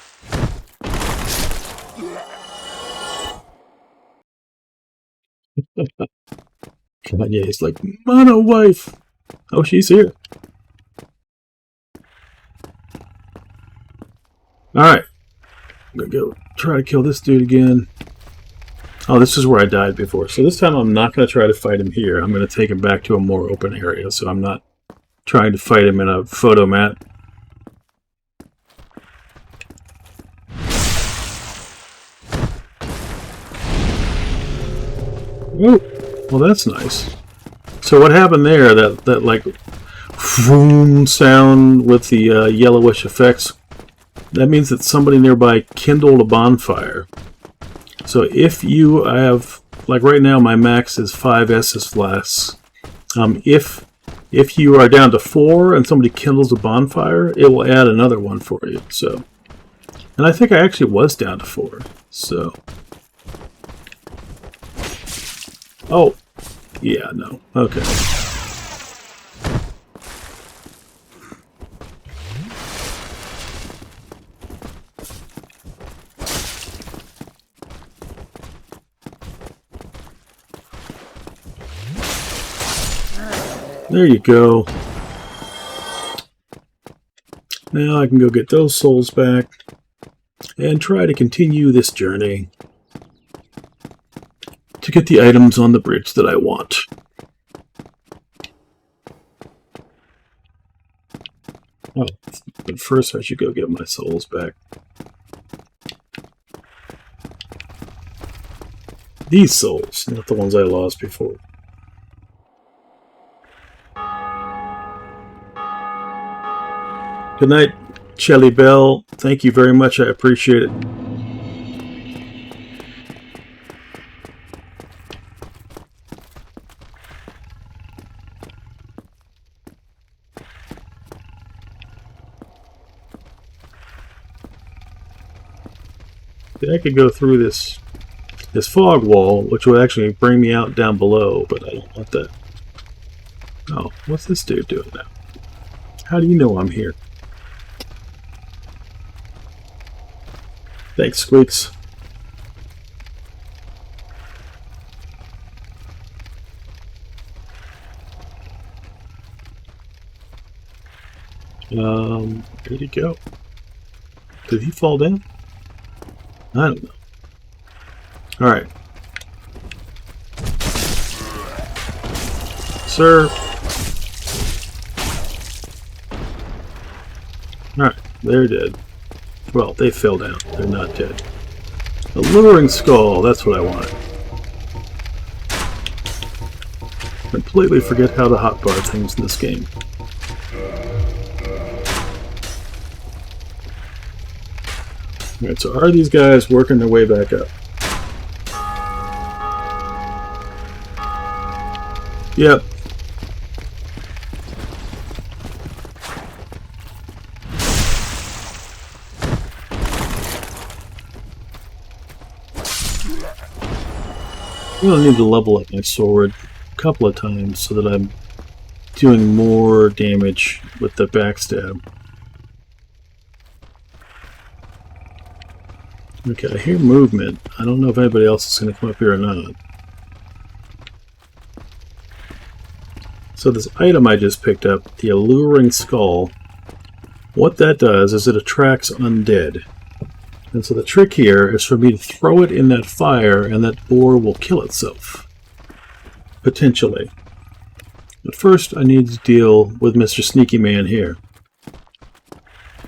Kanye's like, mono wife. Oh, she's here. Alright. I'm gonna go try to kill this dude again. Oh, this is where I died before. So this time I'm not going to try to fight him here. I'm going to take him back to a more open area. So I'm not trying to fight him in a photo mat. Oh, well that's nice. So what happened there, that like vroom sound with the yellowish effects, that means that somebody nearby kindled a bonfire. So if you have, like right now my max is 5 Estus flasks. If you are down to 4 and somebody kindles a bonfire, it will add another one for you. So, and I think I actually was down to 4. So, oh, yeah, no, okay. There you go. Now I can go get those souls back and try to continue this journey to get the items on the bridge that I want. Oh, but first I should go get my souls back. These souls, not the ones I lost before. Good night, Shelly Bell. Thank you very much. I appreciate it. I could go through this fog wall, which would actually bring me out down below, but I don't want that. Oh, what's this dude doing now? How do you know I'm here? Thanks, Squeaks. Where'd he go? Did he fall down? I don't know. Alright. Sir. Alright, they're dead. Well, they fell down. They're not dead. Alluring skull, that's what I wanted. Completely forget how to hotbar things in this game. Alright, so are these guys working their way back up? Yep. I'm going to need to level up my sword a couple of times so that I'm doing more damage with the backstab. Okay, I hear movement. I don't know if anybody else is going to come up here or not. So this item I just picked up, the Alluring Skull, what that does is it attracts undead. And so the trick here is for me to throw it in that fire and that ore will kill itself. Potentially. But first I need to deal with Mr. Sneaky Man here.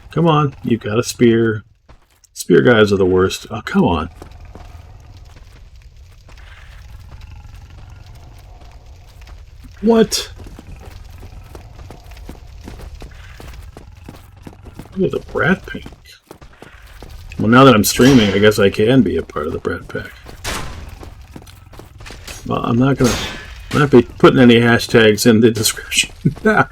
Come on, you've got a spear. Spear guys are the worst. Oh, come on. What? Oh, the Brat Pack. Well, now that I'm streaming, I guess I can be a part of the Brat Pack. Well, I'm not be putting any hashtags in the description now.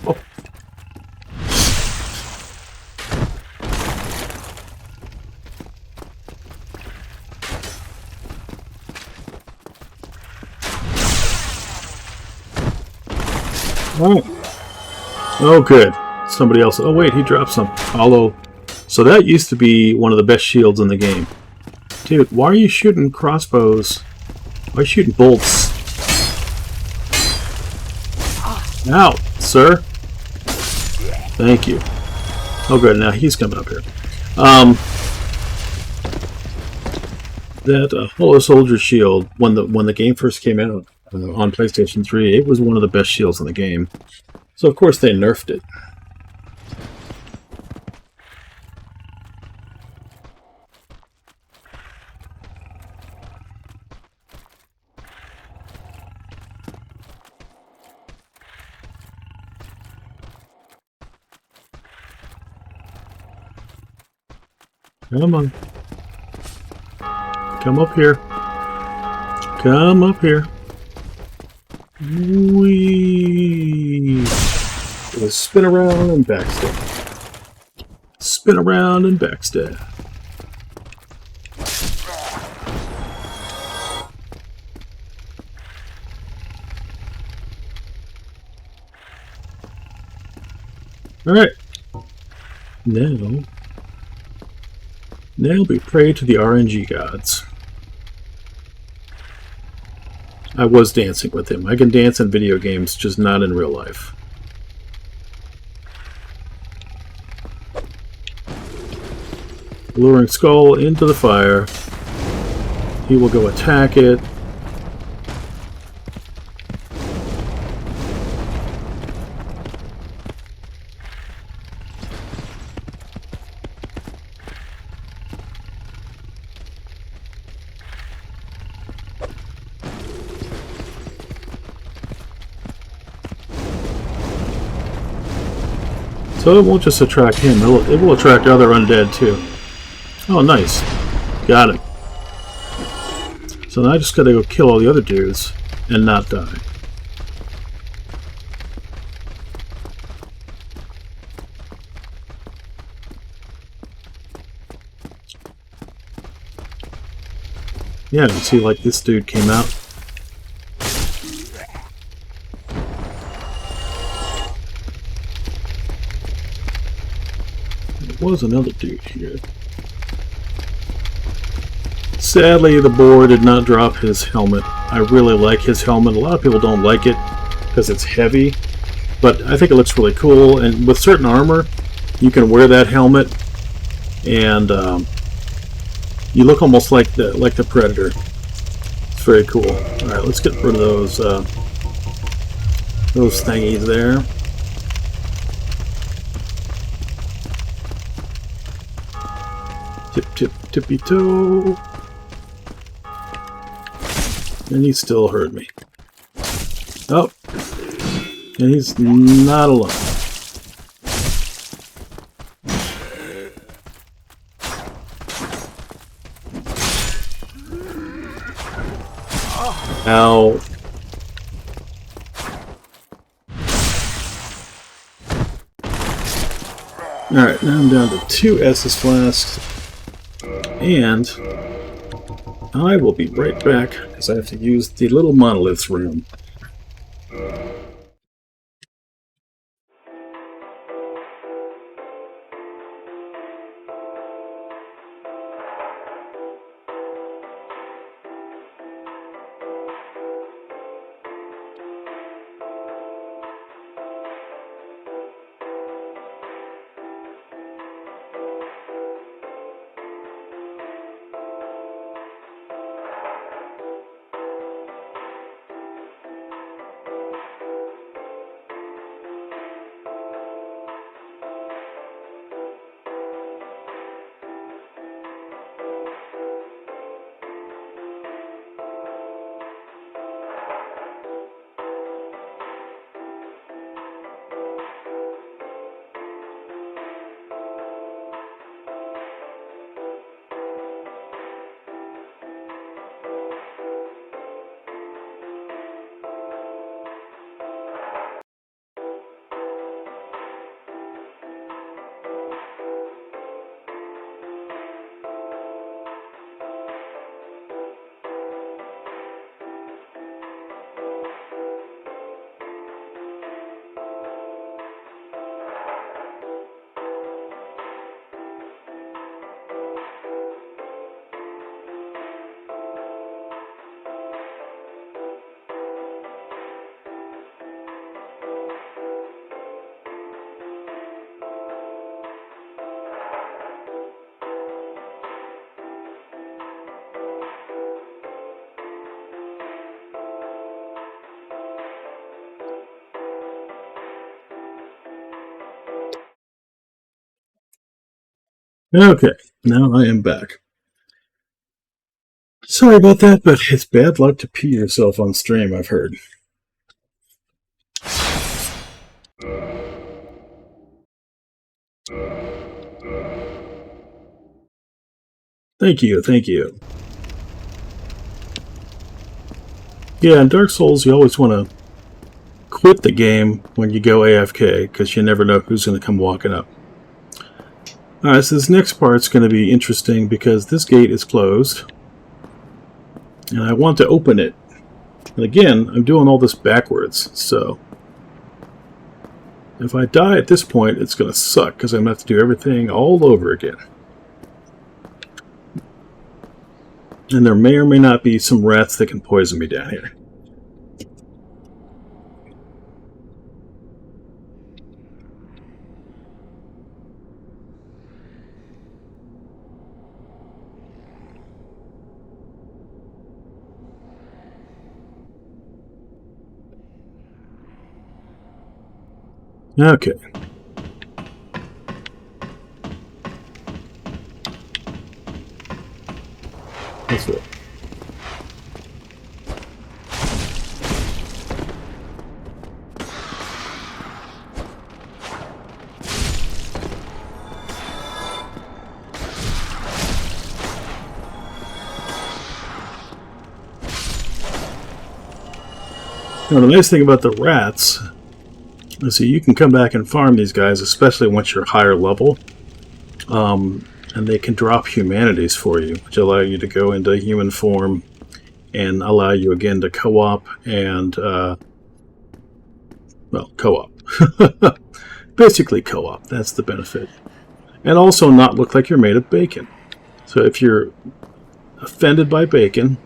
Oh, good. Somebody else. Oh, wait, he dropped some hollow. So that used to be one of the best shields in the game. Dude, why are you shooting crossbows? Why are you shooting bolts? Ow, sir. Thank you. Oh, good. Now he's coming up here. That Hollow Soldier shield, when the game first came out on PlayStation 3, it was one of the best shields in the game. So of course they nerfed it. Come on. Come up here. Come up here. Whee! We'll spin around and backstab. Spin around and backstab. Alright. Now we pray to the RNG gods. I was dancing with him. I can dance in video games, just not in real life. Luring Skull into the fire. He will go attack it. So it won't just attract him, it will attract other undead too. Oh, nice. Got it. So now I just gotta go kill all the other dudes and not die. Yeah, you see, like, this dude came out. There was another dude here. Sadly, the boar did not drop his helmet. I really like his helmet. A lot of people don't like it because it's heavy, but I think it looks really cool. And with certain armor, you can wear that helmet, and you look almost like the Predator. It's very cool. All right, let's get rid of those thingies there. Tip, tip, tippy toe. And he still heard me. Oh. And he's not alone. Ow. Alright, now I'm down to 2 Estus flasks. And I will be right back because I have to use the little monolith's room. Okay, now I am back. Sorry about that, but it's bad luck to pee yourself on stream, I've heard. Thank you, thank you. Yeah, in Dark Souls, you always want to quit the game when you go AFK, because you never know who's going to come walking up. Alright, so this next part's going to be interesting because this gate is closed. And I want to open it. And again, I'm doing all this backwards, so... if I die at this point, it's going to suck, because I'm going to have to do everything all over again. And there may or may not be some rats that can poison me down here. Okay. That's it. Now, the nice thing about the rats is that you can come back and farm these guys, especially once you're higher level. And they can drop humanities for you, which allow you to go into human form and allow you again to co-op and, well, co-op. Basically co-op, that's the benefit. And also not look like you're made of bacon. So if you're offended by bacon,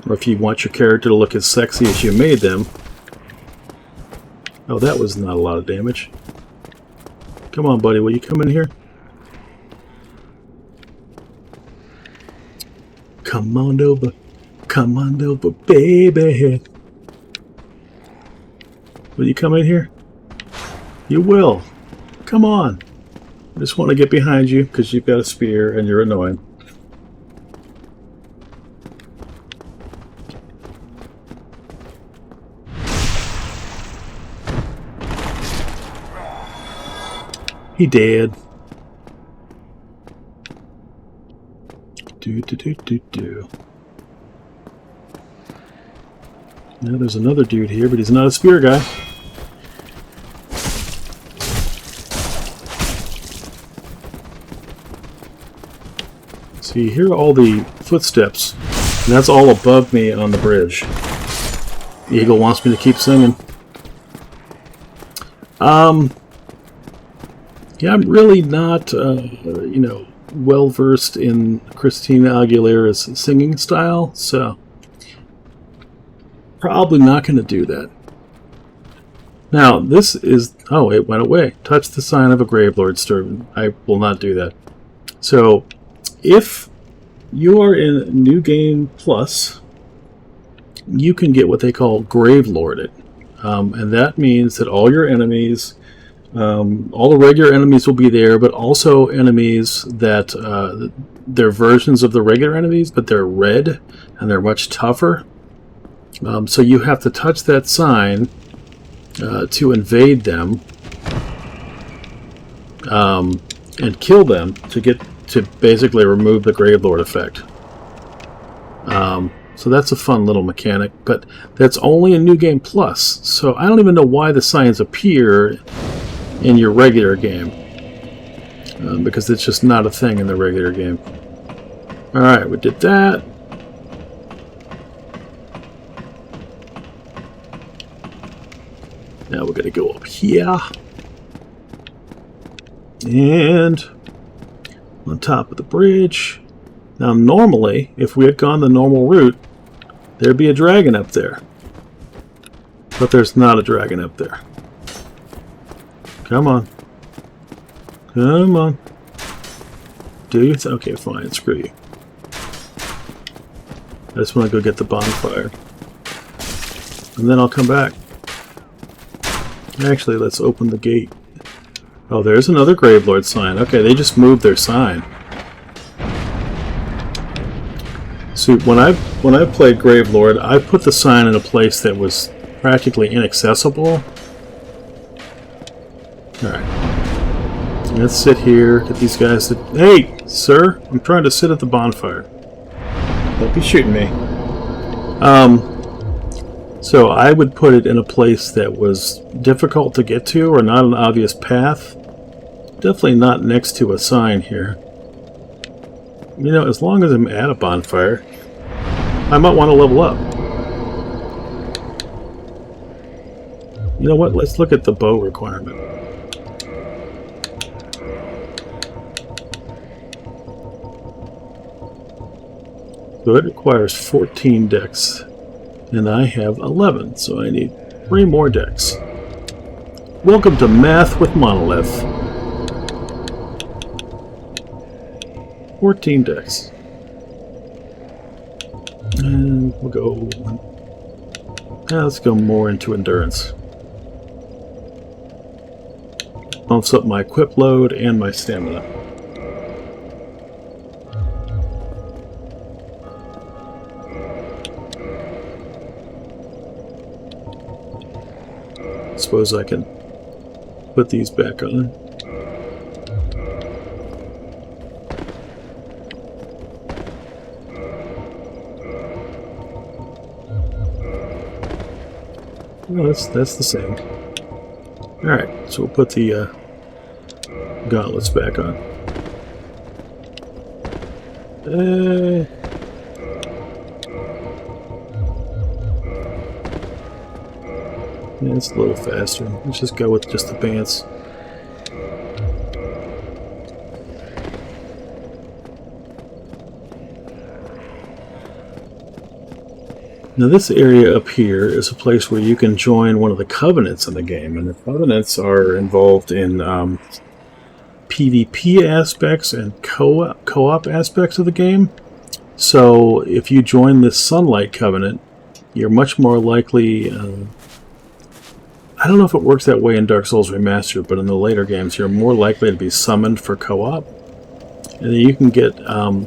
or if you want your character to look as sexy as you made them... Oh, that was not a lot of damage. Come on, buddy, will you come in here? Come on over, baby. Will you come in here? You will. Come on. I just want to get behind you because you've got a spear and you're annoying. He dead. Do. Now there's another dude here, but he's not a spear guy. So you hear all the footsteps, and that's all above me on the bridge. The eagle wants me to keep singing. Yeah, I'm really not, you know, well-versed in Christina Aguilera's singing style, so probably not going to do that. Now, this is... Oh, it went away. Touch the sign of a Gravelord servant. I will not do that. So, if you are in New Game Plus, you can get what they call Gravelorded. And that means that all your enemies... all the regular enemies will be there, but also enemies that they're versions of the regular enemies, but they're red and they're much tougher. So you have to touch that sign to invade them and kill them to basically remove the Gravelord effect. So that's a fun little mechanic, but that's only in New Game Plus. So I don't even know why the signs appear in your regular game, because it's just not a thing in the regular game. Alright, we did that. Now we're going to go up here. And on top of the bridge. Now normally, if we had gone the normal route, there'd be a dragon up there. But there's not a dragon up there. Come on. Come on. Do you? Okay, fine. Screw you. I just want to go get the bonfire. And then I'll come back. Actually, let's open the gate. Oh, there's another Gravelord sign. Okay, they just moved their sign. See, when I played Gravelord, I put the sign in a place that was practically inaccessible. Alright. Let's sit here, get these guys to... Hey, sir! I'm trying to sit at the bonfire. Don't be shooting me. So I would put it in a place that was difficult to get to, or not an obvious path. Definitely not next to a sign here. You know, as long as I'm at a bonfire, I might want to level up. You know what? Let's look at the bow requirement. So it requires 14 decks, and I have 11, so I need 3 more decks. Welcome to Math with Monolith. 14 decks. And we'll go... let's go more into endurance. Bumps up my equip load and my stamina. Suppose I can put these back on. Well, that's the same. Alright, so we'll put the gauntlets back on. Yeah, it's a little faster. Let's just go with just the pants. Now this area up here is a place where you can join one of the covenants in the game, and the covenants are involved in PvP aspects and co-op aspects of the game. So if you join this Sunlight Covenant, you're much more likely... I don't know if it works that way in Dark Souls Remastered, but in the later games you're more likely to be summoned for co-op. And then you can get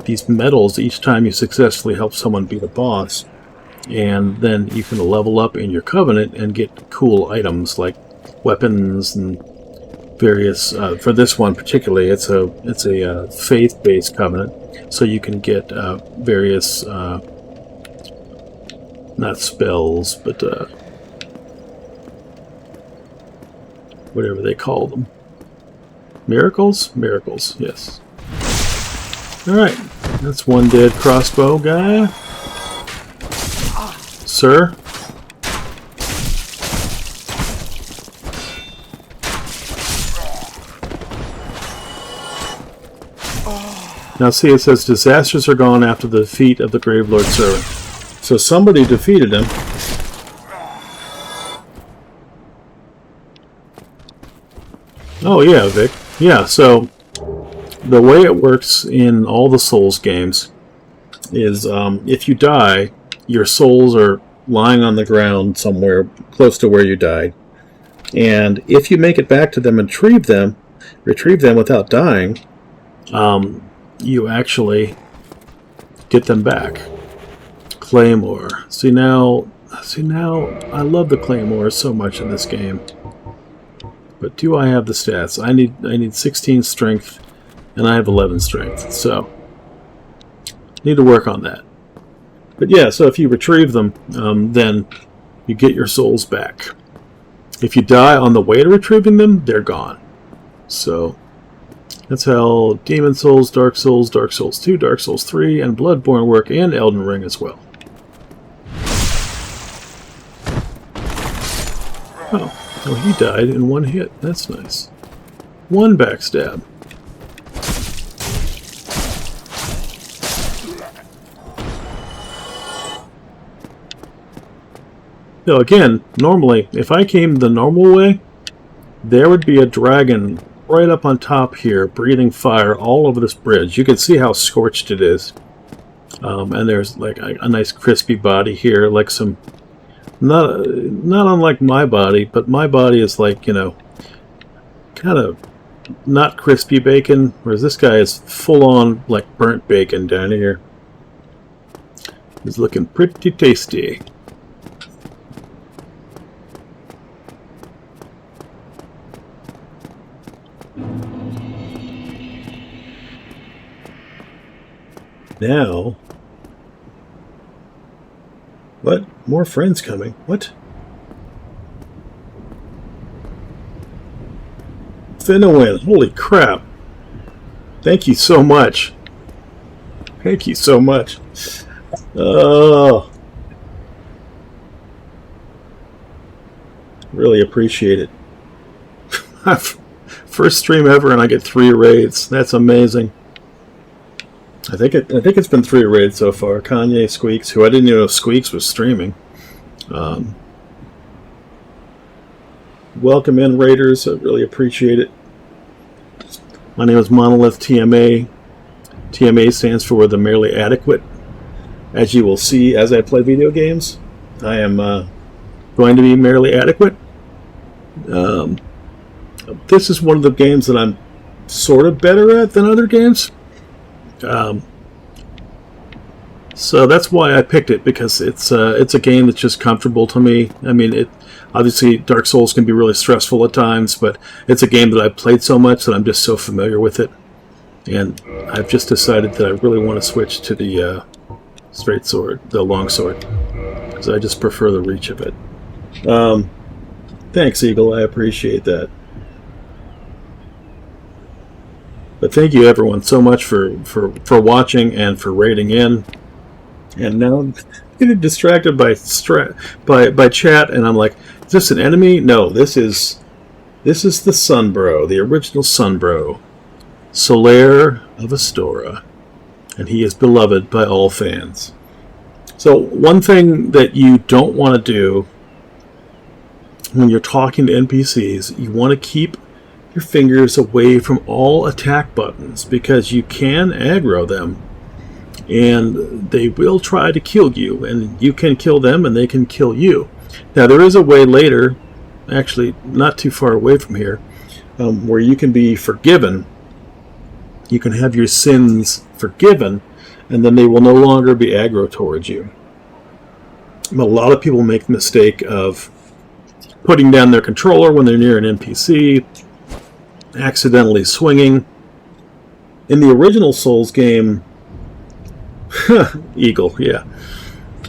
these medals each time you successfully help someone beat a boss. And then you can level up in your covenant and get cool items like weapons and various. For this one particularly, it's a faith-based covenant, so you can get various not spells, but whatever they call them, miracles. Yes. All right, that's one dead crossbow guy. Sir? Now see, it says disasters are gone after the defeat of the Gravelord servant. So somebody defeated him. Oh yeah, Vic. Yeah, so the way it works in all the Souls games is if you die, your souls are lying on the ground somewhere close to where you died. And if you make it back to them and retrieve them without dying, you actually get them back. Claymore. See now, I love the Claymore so much in this game. But do I have the stats? I need 16 strength, and I have 11 strength, so need to work on that. But yeah, so if you retrieve them, then you get your souls back. If you die on the way to retrieving them, they're gone. So that's how Demon Souls, Dark Souls 2, Dark Souls 3, and Bloodborne work, and Elden Ring as well. Oh, he died in one hit. That's nice. One backstab. Now again, normally, if I came the normal way, there would be a dragon right up on top here, breathing fire all over this bridge. You can see how scorched it is. And there's like a nice crispy body here, like some... Not unlike my body, but my body is like, you know, kind of not crispy bacon, whereas this guy is full-on, like, burnt bacon down here. He's looking pretty tasty. Now... What? More friends coming. What? Finowin, holy crap. Thank you so much. Thank you so much. Oh. Really appreciate it. First stream ever and I get 3 raids. That's amazing. I think it's been 3 raids so far. Kanye, Squeaks, who I didn't even know Squeaks was streaming. Welcome in, Raiders. I really appreciate it. My name is Monolith TMA. TMA stands for the Merely Adequate. As you will see as I play video games, I am going to be merely adequate. This is one of the games that I'm sort of better at than other games. So that's why I picked it, because it's a game that's just comfortable to me. I mean, obviously Dark Souls can be really stressful at times, but it's a game that I've played so much that I'm just so familiar with it. And I've just decided that I really want to switch to the straight sword, the long sword, because I just prefer the reach of it. Thanks, Eagle. I appreciate that. But thank you, everyone, so much for watching and for raiding in. And now I'm getting distracted by chat, and I'm like, is this an enemy? No, this is the Sunbro, the original Sunbro, Solaire of Astora, and he is beloved by all fans. So one thing that you don't want to do when you're talking to NPCs, you want to keep your fingers away from all attack buttons, because you can aggro them and they will try to kill you, and you can kill them and they can kill you. Now there is a way later, actually not too far away from here, where you can be forgiven. You can have your sins forgiven, and then they will no longer be aggro towards you. A lot of people make the mistake of putting down their controller when they're near an NPC, accidentally swinging. In the original Souls game, Eagle, yeah.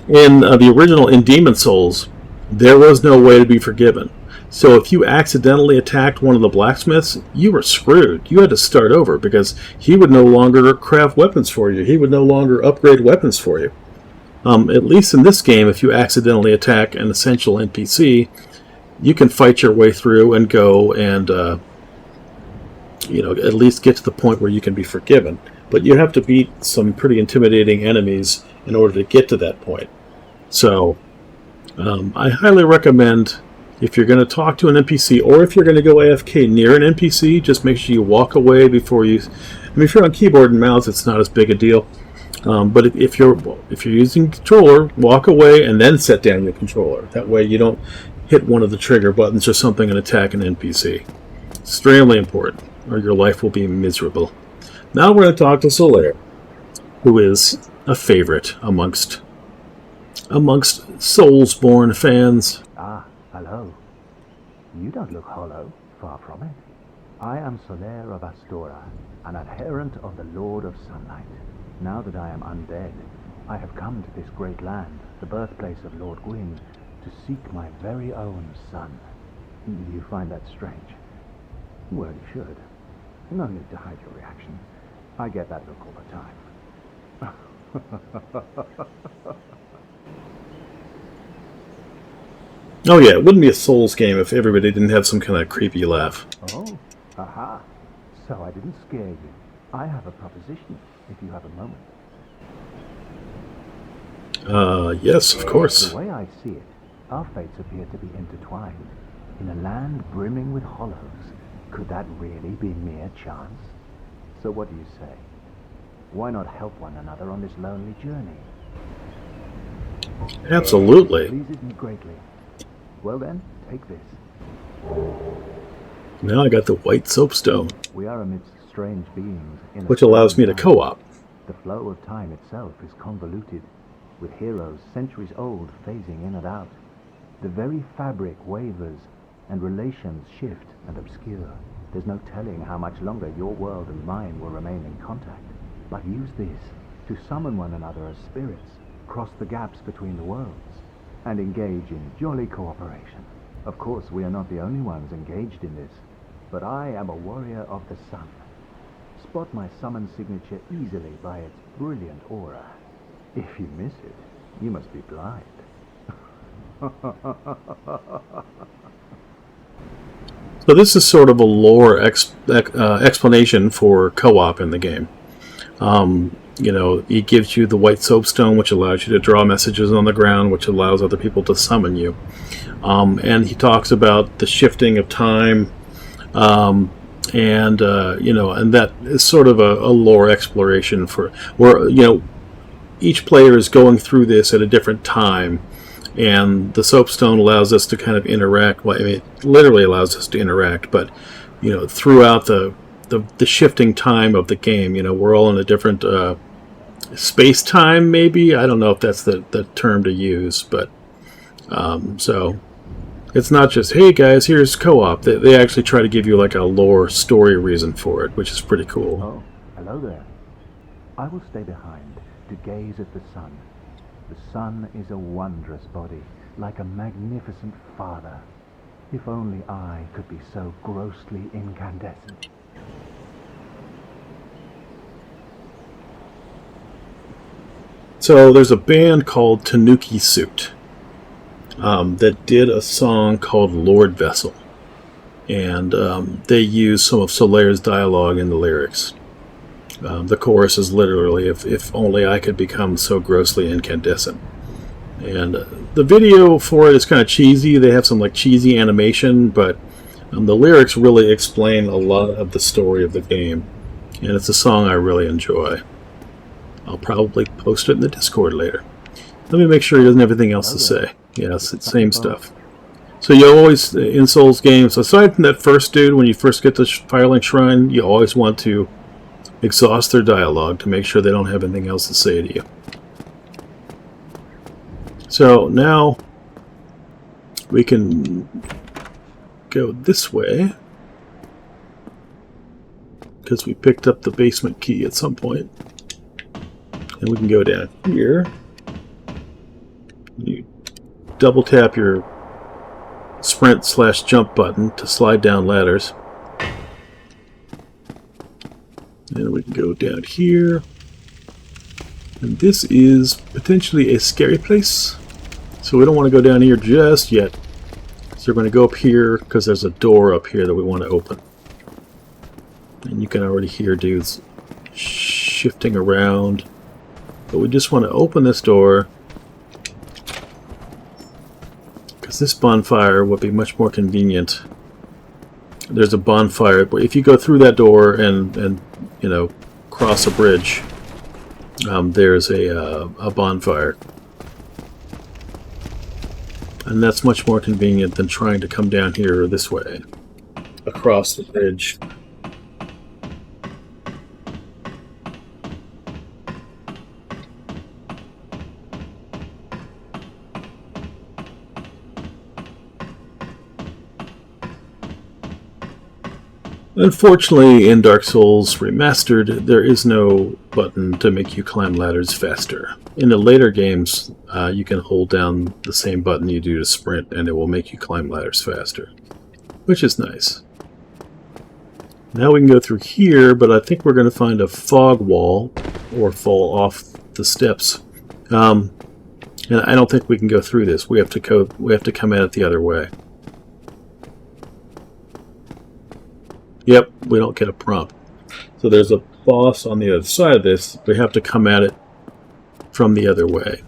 In the original, in Demon Souls, there was no way to be forgiven. So if you accidentally attacked one of the blacksmiths, you were screwed. You had to start over, because he would no longer craft weapons for you. He would no longer upgrade weapons for you. At least in this game, if you accidentally attack an essential NPC, you can fight your way through and go and at least get to the point where you can be forgiven. But you have to beat some pretty intimidating enemies in order to get to that point. So I highly recommend, if you're going to talk to an NPC, or if you're going to go AFK near an NPC, just make sure you walk away before you... I mean, if you're on keyboard and mouse, it's not as big a deal. But if you're using controller, walk away and then set down your controller. That way you don't hit one of the trigger buttons or something and attack an NPC. Extremely important, or your life will be miserable. Now we're going to talk to Solaire, who is a favorite amongst Soulsborne fans. Ah, hello. You don't look hollow, far from it. I am Solaire of Astora, an adherent of the Lord of Sunlight. Now that I am undead, I have come to this great land, the birthplace of Lord Gwyn, to seek my very own son. You find that strange? Well, you should. No need to hide your reaction. I get that look all the time. Oh yeah, it wouldn't be a Souls game if everybody didn't have some kind of creepy laugh. Oh, aha. So I didn't scare you. I have a proposition, if you have a moment. Yes, of course. The way I see it, our fates appear to be intertwined. In a land brimming with hollows, could that really be mere chance? So what do you say? Why not help one another on this lonely journey? Absolutely. Pleases me greatly. Well then, take this. Now I got the white soapstone, We are amidst strange beings in a which allows me to strange time. co-op. The flow of time itself is convoluted, with heroes centuries old phasing in and out. The very fabric wavers, and relations shift and obscure. There's no telling how much longer your world and mine will remain in contact. But use this to summon one another as spirits, cross the gaps between the worlds, and engage in jolly cooperation. Of course, we are not the only ones engaged in this, but I am a warrior of the sun. Spot my summon signature easily by its brilliant aura. If you miss it, you must be blind. So this is sort of a lore explanation for co-op in the game. You know, it gives you the white soapstone, which allows you to draw messages on the ground, which allows other people to summon you. And he talks about the shifting of time, and you know, and that is sort of a lore exploration for where, you know, each player is going through this at a different time, and the soapstone allows us to kind of interact. Well, I mean, it literally allows us to interact, but you know, throughout the shifting time of the game, you know, we're all in a different space-time, maybe. I don't know if that's the term to use, but so it's not just, hey guys, here's co-op. They actually try to give you like a lore story reason for it, which is pretty cool. Oh, hello there. I will stay behind to gaze at the sun. The sun is a wondrous body, like a magnificent father. If only I could be so grossly incandescent. So there's a band called Tanuki Suit that did a song called Lord Vessel, and they use some of Solaire's dialogue in the lyrics. The chorus is literally, if only I could become so grossly incandescent. And the video for it is kind of cheesy. They have some like cheesy animation, but the lyrics really explain a lot of the story of the game, and it's a song I really enjoy. I'll probably post it in the Discord later. Let me make sure he doesn't have anything else to say. Yes, it's same stuff. So you always, in Souls games, aside from that first dude, when you first get to Firelink Shrine, you always want to exhaust their dialogue to make sure they don't have anything else to say to you. So now we can go this way, because we picked up the basement key at some point. And we can go down here. You double tap your sprint/jump button to slide down ladders. And we can go down here. And this is potentially a scary place. So we don't want to go down here just yet. So we're going to go up here because there's a door up here that we want to open. And you can already hear dudes shifting around. But we just want to open this door because this bonfire would be much more convenient. There's a bonfire, but if you go through that door and you know, cross a bridge, there's a bonfire, and that's much more convenient than trying to come down here this way across the bridge. Unfortunately, in Dark Souls Remastered, there is no button to make you climb ladders faster. In the later games, you can hold down the same button you do to sprint, and it will make you climb ladders faster, which is nice. Now we can go through here, but I think we're going to find a fog wall, or fall off the steps. And I don't think we can go through this. We have to come at it the other way. Yep, we don't get a prompt. So there's a boss on the other side of this. We have to come at it from the other way.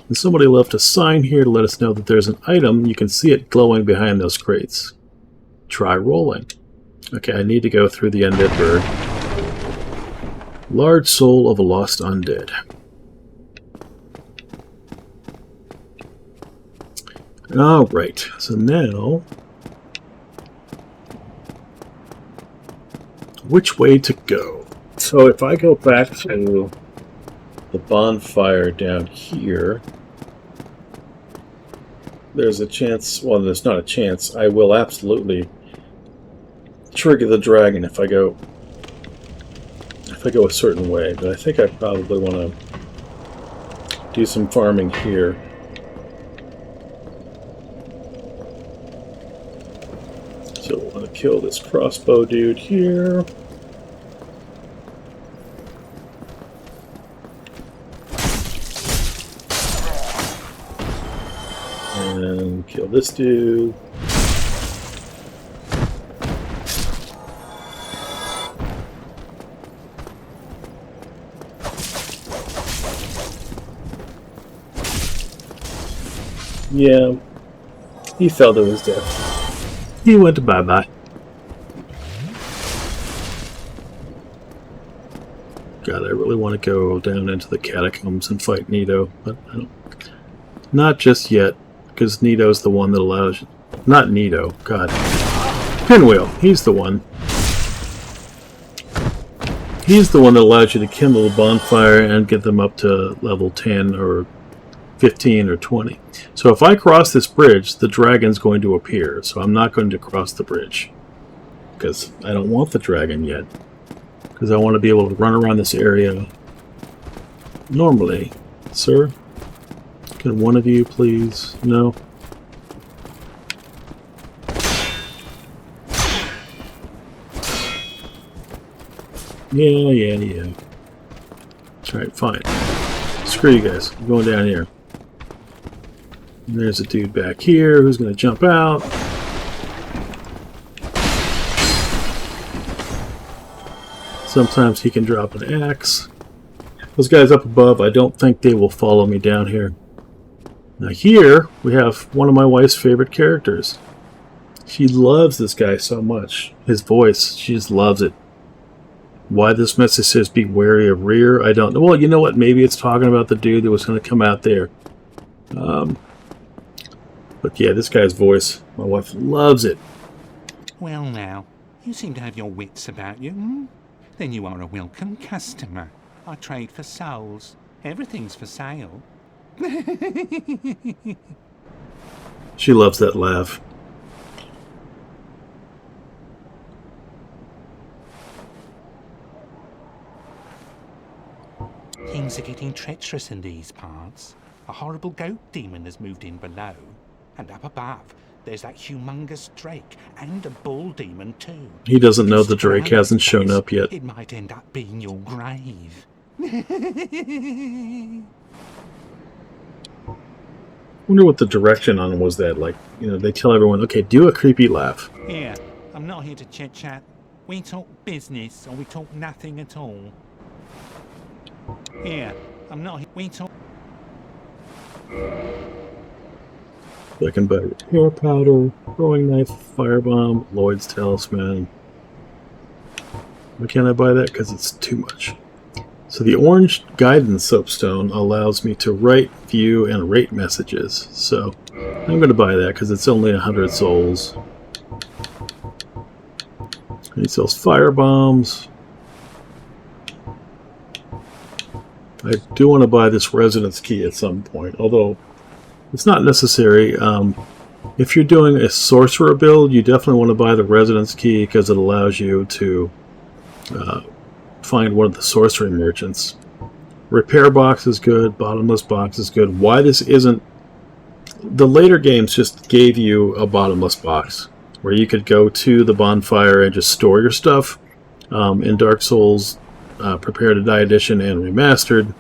And somebody left a sign here to let us know that there's an item. You can see it glowing behind those crates. Try rolling. Okay, I need to go through the undead bird. Large soul of a lost undead. Alright, so now which way to go. So if I go back to the bonfire down here, there's a chance, well, there's not a chance, I will absolutely trigger the dragon if I go a certain way, but I think I probably want to do some farming here. So we'll want to kill this crossbow dude here. And kill this dude. Yeah, he fell to his death. He went to bye-bye. God, I really want to go down into the catacombs and fight Nito, but I don't. Not just yet, because Nito's the one that allows you. Not Nito, God. Pinwheel, he's the one. He's the one that allows you to kindle a bonfire and get them up to level 10 or 15 or 20. So if I cross this bridge, the dragon's going to appear. So I'm not going to cross the bridge. Because I don't want the dragon yet. Because I want to be able to run around this area normally. Sir? Can one of you please? No? Yeah. Alright, fine. Screw you guys. I'm going down here. And there's a dude back here who's going to jump out. Sometimes he can drop an axe. Those guys up above, I don't think they will follow me down here. Now here, we have one of my wife's favorite characters. She loves this guy so much. His voice, she just loves it. Why this message says be wary of rear, I don't know. Well, you know what? Maybe it's talking about the dude that was going to come out there. But yeah, this guy's voice, my wife loves it. Well now, you seem to have your wits about you, hmm? Then you are a welcome customer. I trade for souls. Everything's for sale. She loves that laugh. Things are getting treacherous in these parts. A horrible goat demon has moved in below. And up above, there's that humongous drake and a bull demon too. He doesn't know the drake hasn't shown up yet. It might end up being your grave. Wonder what the direction on was that. Like, you know, they tell everyone, okay, do a creepy laugh. Here, I'm not here to chit-chat. We talk business or we talk nothing at all. Here, I'm not here. We talk... I can buy repair powder, throwing knife, firebomb, Lloyd's talisman. Why can't I buy that? Because it's too much. So the orange guidance soapstone allows me to write, view, and rate messages. So I'm going to buy that because it's only 100 souls. And he sells fire bombs. I do want to buy this residence key at some point, although it's not necessary. If you're doing a sorcerer build, you definitely want to buy the residence key because it allows you to find one of the sorcery merchants. Repair box is good, bottomless box is good. Why this isn't... The later games just gave you a bottomless box where you could go to the bonfire and just store your stuff. In Dark Souls Prepare to Die Edition and Remastered,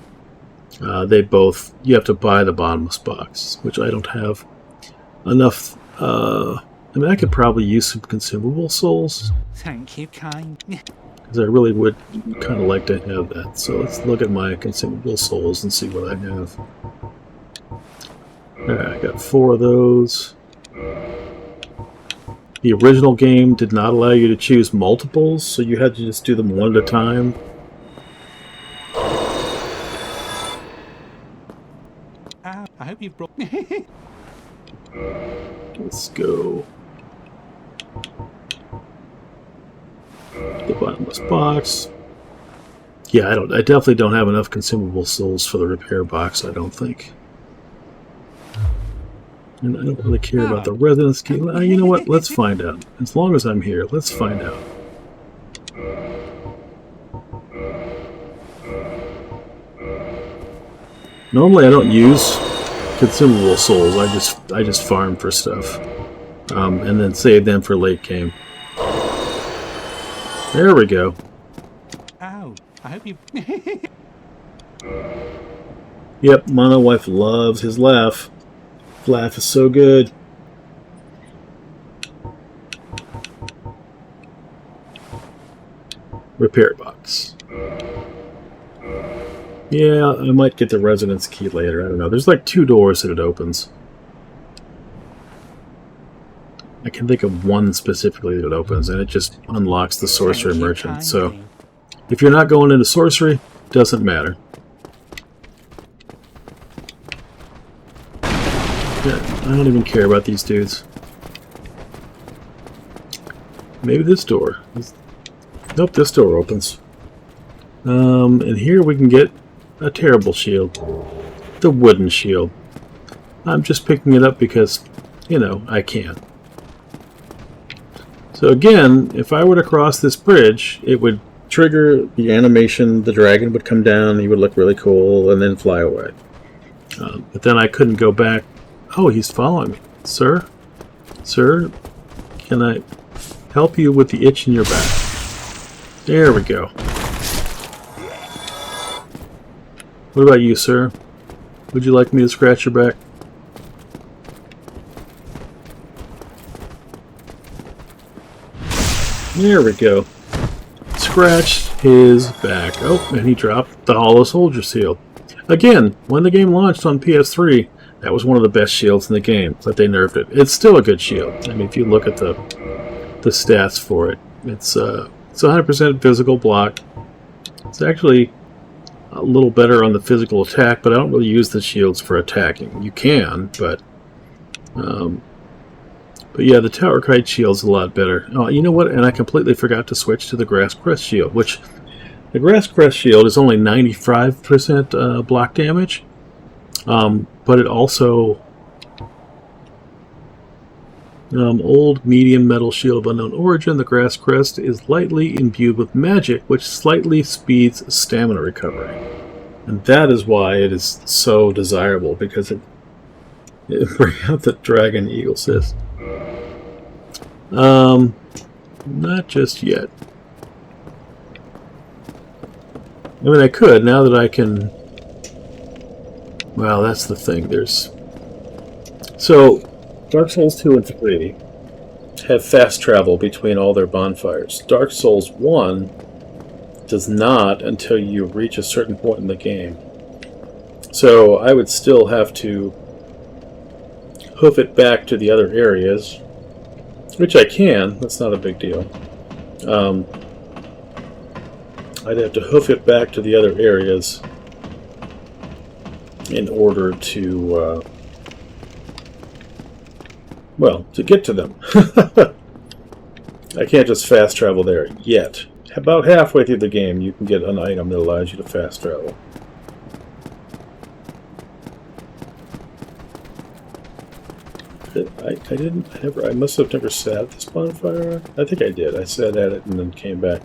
they both, you have to buy the bottomless box, which I don't have enough. I mean, I could probably use some consumable souls. Thank you, kind. Because I really would kind of like to have that. So let's look at my consumable souls and see what I have. Alright, I got 4 of those. The original game did not allow you to choose multiples, so you had to just do them one at a time. I hope you've brought... Let's go. The bottomless box. Yeah, I definitely don't have enough consumable souls for the repair box, I don't think. And I don't really care about the residence key. You know what? Let's find out. As long as I'm here, let's find out. Normally I don't use consumable souls. I just farm for stuff. And then save them for late game. There we go. Oh, I hope you... Yep, Mono Wife loves his laugh. His laugh is so good. Repair box. Yeah, I might get the residence key later. I don't know. There's like 2 doors that it opens. I can think of one specifically that it opens, and it just unlocks the sorcery merchant. So, if you're not going into sorcery, doesn't matter. Yeah, I don't even care about these dudes. Maybe this door. Nope, this door opens. And here we can get a terrible shield. The wooden shield. I'm just picking it up because, you know, I can. So again, if I were to cross this bridge, it would trigger the animation, the dragon would come down, he would look really cool, and then fly away. But then I couldn't go back. Oh, he's following me. Sir? Sir? Can I help you with the itch in your back? There we go. What about you, sir? Would you like me to scratch your back? There we go. Scratch his back. Oh, and he dropped the Hollow Soldier Shield. Again, when the game launched on PS3, that was one of the best shields in the game, but they nerfed it. It's still a good shield. I mean, if you look at the stats for it, it's 100% physical block. It's actually a little better on the physical attack, but I don't really use the shields for attacking. You can, but yeah, the Tower Kite shield's a lot better. Oh, you know what? And I completely forgot to switch to the Grass Crest shield, which the Grass Crest shield is only 95% block damage, but it also old medium metal shield of unknown origin. The Grass Crest is lightly imbued with magic, which slightly speeds stamina recovery, and that is why it is so desirable, because it brings out the Dragon Eagle Cyst. Not just yet. I mean, I could, now that I can... Well, that's the thing. So, Dark Souls 2 and 3 have fast travel between all their bonfires. Dark Souls 1 does not until you reach a certain point in the game. So, I would still have to hoof it back to the other areas, which I can. That's not a big deal. I'd have to hoof it back to the other areas in order to, well, to get to them. I can't just fast travel there yet. About halfway through the game, you can get an item that allows you to fast travel. I must have never sat at this bonfire. I think I did. I sat at it and then came back.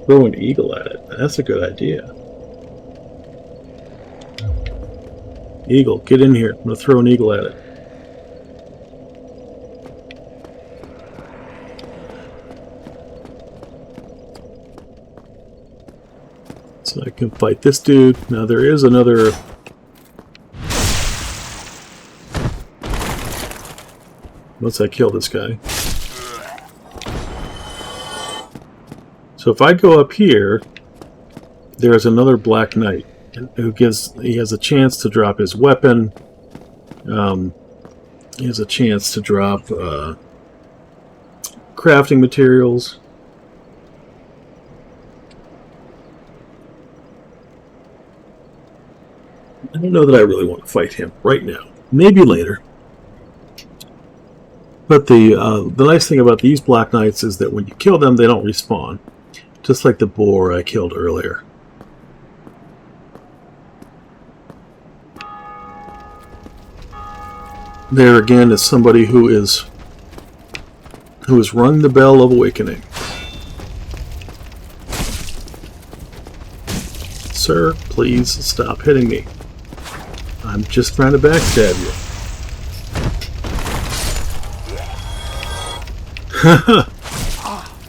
Throw an eagle at it. That's a good idea. Eagle, get in here. I'm going to throw an eagle at it. So I can fight this dude. Now there is another... Once I kill this guy. So if I go up here, there's another Black Knight he has a chance to drop his weapon. He has a chance to drop crafting materials. I don't know that I really want to fight him right now. Maybe later. But the nice thing about these Black Knights is that when you kill them, they don't respawn. Just like the boar I killed earlier. There again is somebody who has rung the bell of awakening. Sir, please stop hitting me. I'm just trying to backstab you.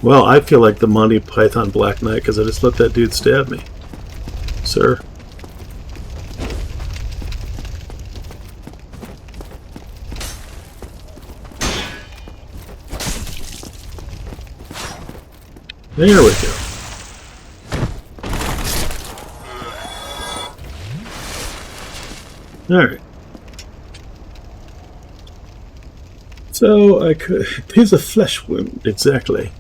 Well, I feel like the Monty Python Black Knight because I just let that dude stab me. Sir. There we go. Alright. So I could... Here's a flesh wound, exactly.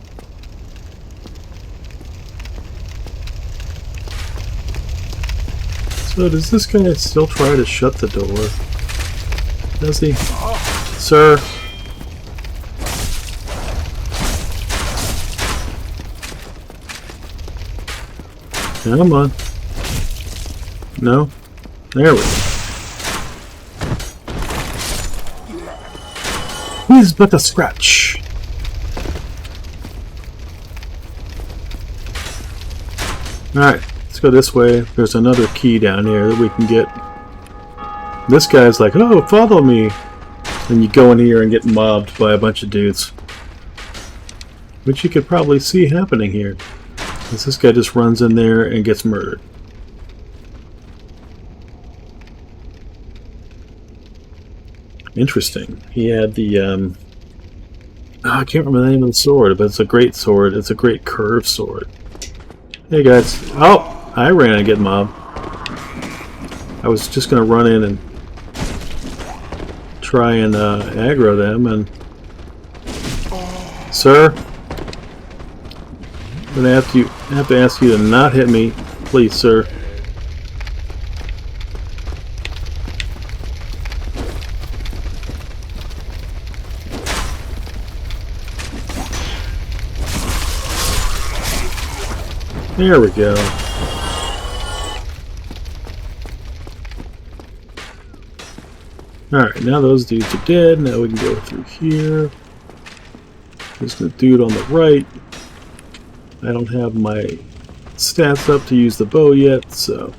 So does this guy still try to shut the door? Does he? Sir? Come on. No? There we go. He's but a scratch. Alright, let's go this way. There's another key down here that we can get. This guy's like, oh, follow me. And you go in here and get mobbed by a bunch of dudes. Which you could probably see happening here. Because this guy just runs in there and gets murdered. Interesting. He had the, I can't remember the name of the sword, but it's a great sword. It's a great curved sword. Hey guys. Oh! I ran and get mobbed. I was just going to run in and try and aggro them, and... Sir? I'm going to have to ask you to not hit me. Please, sir. There we go. Alright, now those dudes are dead. Now we can go through here. There's the dude on the right. I don't have my stats up to use the bow yet, so...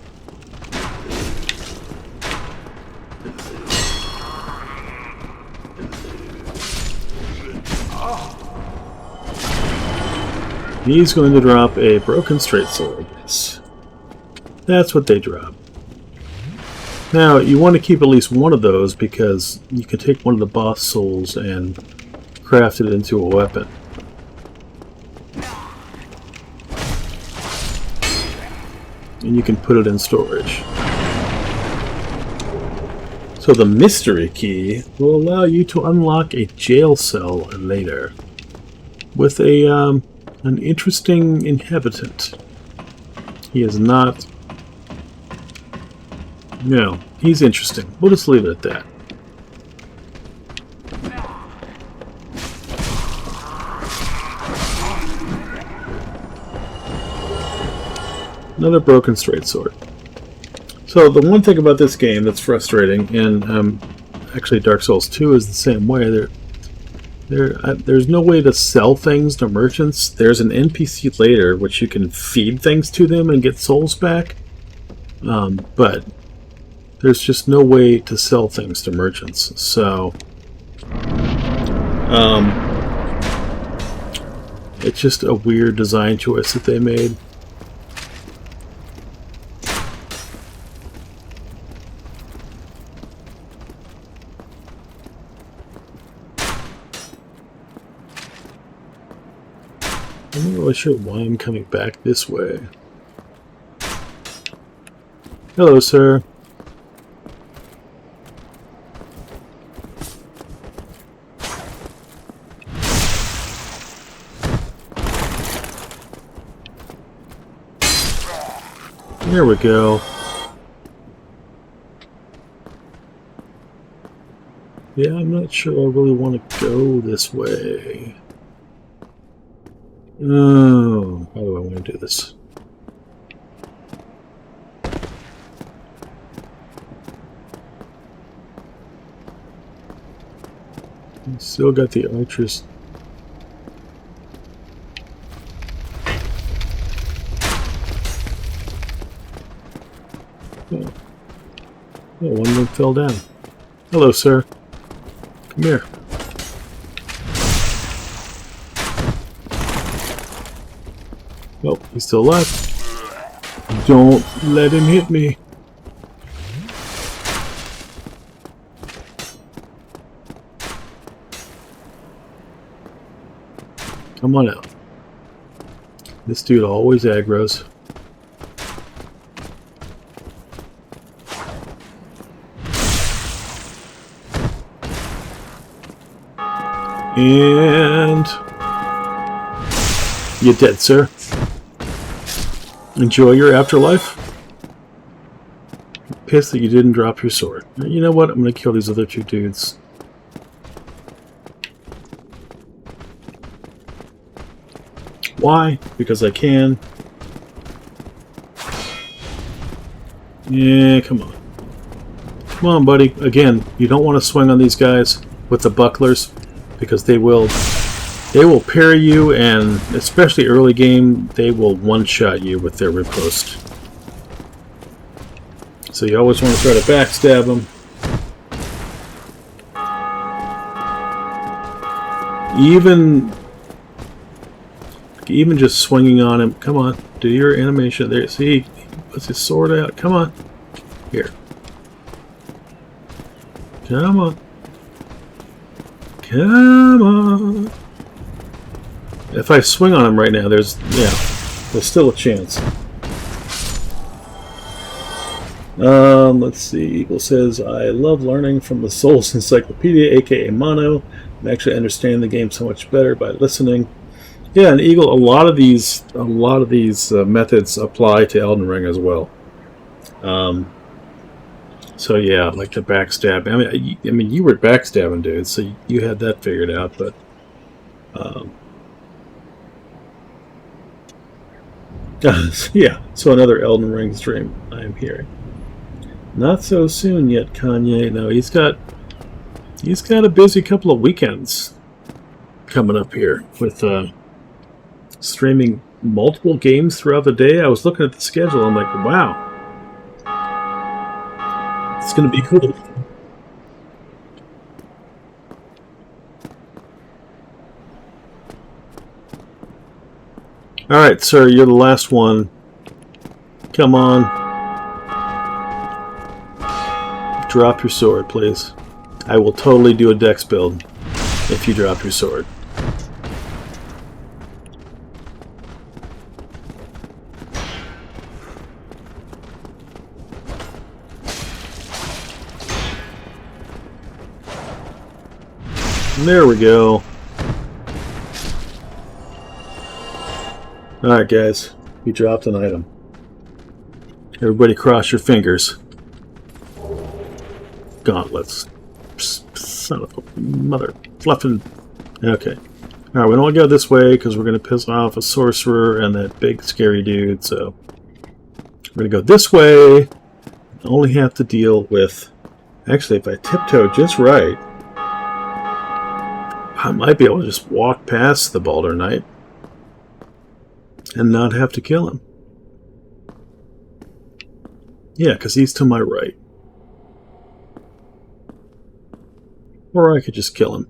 He's going to drop a broken straight sword. Yes. That's what they drop. Now, you want to keep at least one of those because you can take one of the boss souls and craft it into a weapon. And you can put it in storage. So the mystery key will allow you to unlock a jail cell later with a an interesting inhabitant. He is not... No, he's interesting. We'll just leave it at that. Another broken straight sword. So the one thing about this game that's frustrating, and actually Dark Souls 2 is the same way, there's no way to sell things to merchants. There's an NPC later which you can feed things to them and get souls back, but there's just no way to sell things to merchants. So it's just a weird design choice that they made. I'm not really sure why I'm coming back this way. Hello, sir. There we go. Yeah, I'm not sure I really want to go this way. Oh, how do I want to do this? Still got the archers. Oh, one of them fell down. Hello, sir. Come here. Oh, he's still alive. Don't let him hit me. Come on out. This dude always aggroes. And you're dead, sir. Enjoy your afterlife. I'm pissed that you didn't drop your sword. You know what? I'm gonna kill these other two dudes. Why? Because I can. Yeah, come on. Come on, buddy. Again, you don't want to swing on these guys with the bucklers because they will parry you, and especially early game, they will one-shot you with their riposte. So you always want to try to backstab them. Even just swinging on him. Come on, do your animation. There, see, he puts his sword out. Come on, here. Come on. Come on. If I swing on him right now, there's still a chance. Let's see. Eagle says, I love learning from the Souls Encyclopedia, aka Mono. I'm actually understanding the game so much better by listening. Yeah, and Eagle, a lot of these methods apply to Elden Ring as well. So yeah, like the backstab. I mean, you were backstabbing, dude, so you had that figured out. But yeah. So another Elden Ring stream I am hearing. Not so soon yet, Kanye. No, he's got a busy couple of weekends coming up here with streaming multiple games throughout the day. I was looking at the schedule. I'm like, wow. It's going to be cool. Alright, sir, you're the last one. Come on. Drop your sword, please. I will totally do a dex build if you drop your sword. There we go. Alright guys, we dropped an item. Everybody cross your fingers. Gauntlets. Son of a mother fluffing. Okay. Alright, we don't go this way because we're going to piss off a sorcerer and that big scary dude, so we're going to go this way. Only have to deal with... Actually, if I tiptoe just right, I might be able to just walk past the Baldur Knight and not have to kill him. Yeah, because he's to my right. Or I could just kill him.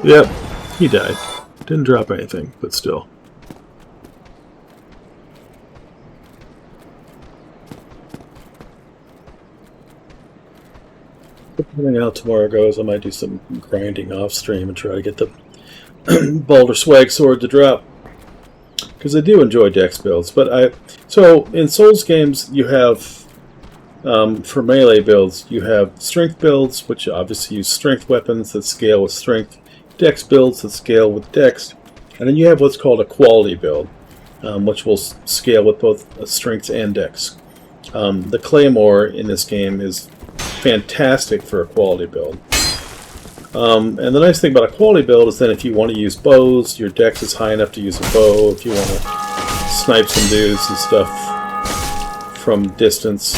Yep, he died. Didn't drop anything, but still. Depending on how tomorrow goes, I might do some grinding off stream and try to get the Baldur Swag Sword to drop. Because I do enjoy dex builds, but so in Souls games you have for melee builds you have strength builds, which obviously use strength weapons that scale with strength. dex builds that scale with dex, and then you have what's called a quality build, which will scale with both strengths and dex. The Claymore in this game is fantastic for a quality build. And the nice thing about a quality build is then if you want to use bows, your dex is high enough to use a bow. If you want to snipe some dudes and stuff from distance.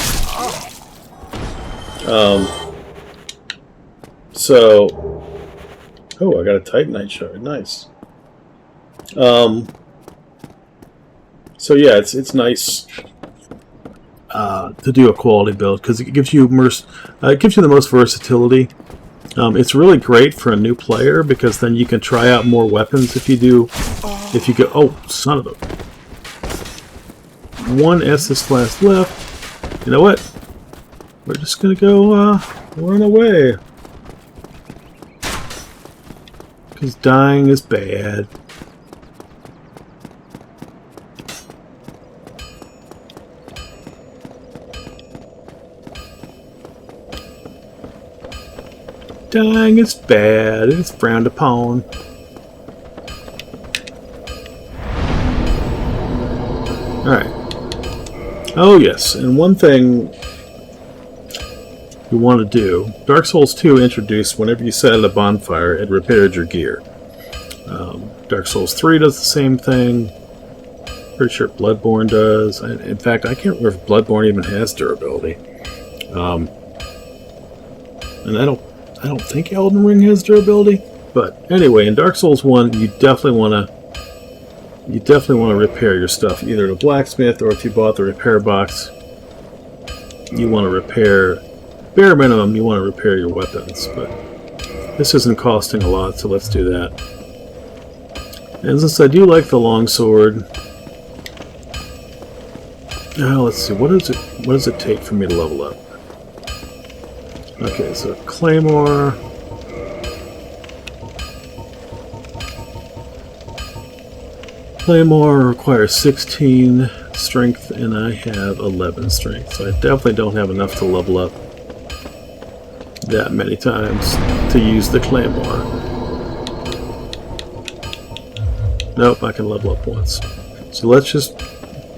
Oh, I got a Titanite shard. Nice. So yeah, it's nice to do a quality build because it gives you the most versatility. It's really great for a new player because then you can try out more weapons if you go. Oh, son of a! One Estus Flask left. You know what? We're just gonna go run away because dying is bad. Dying is bad. It's frowned upon. Alright. Oh yes, and one thing you want to do, Dark Souls 2 introduced whenever you set at a bonfire, it repaired your gear. Dark Souls 3 does the same thing. Pretty sure Bloodborne does. In fact, I can't remember if Bloodborne even has durability. And I don't think Elden Ring has durability. But anyway, in Dark Souls 1, you definitely want to repair your stuff, either at a blacksmith or if you bought the repair box. You want to repair, bare minimum, you want to repair your weapons. But this isn't costing a lot, so let's do that. And since I do like the longsword, now let's see, what does it take for me to level up? Okay, so Claymore. Claymore requires 16 strength, and I have 11 strength, so I definitely don't have enough to level up that many times to use the Claymore. Nope, I can level up once. So let's just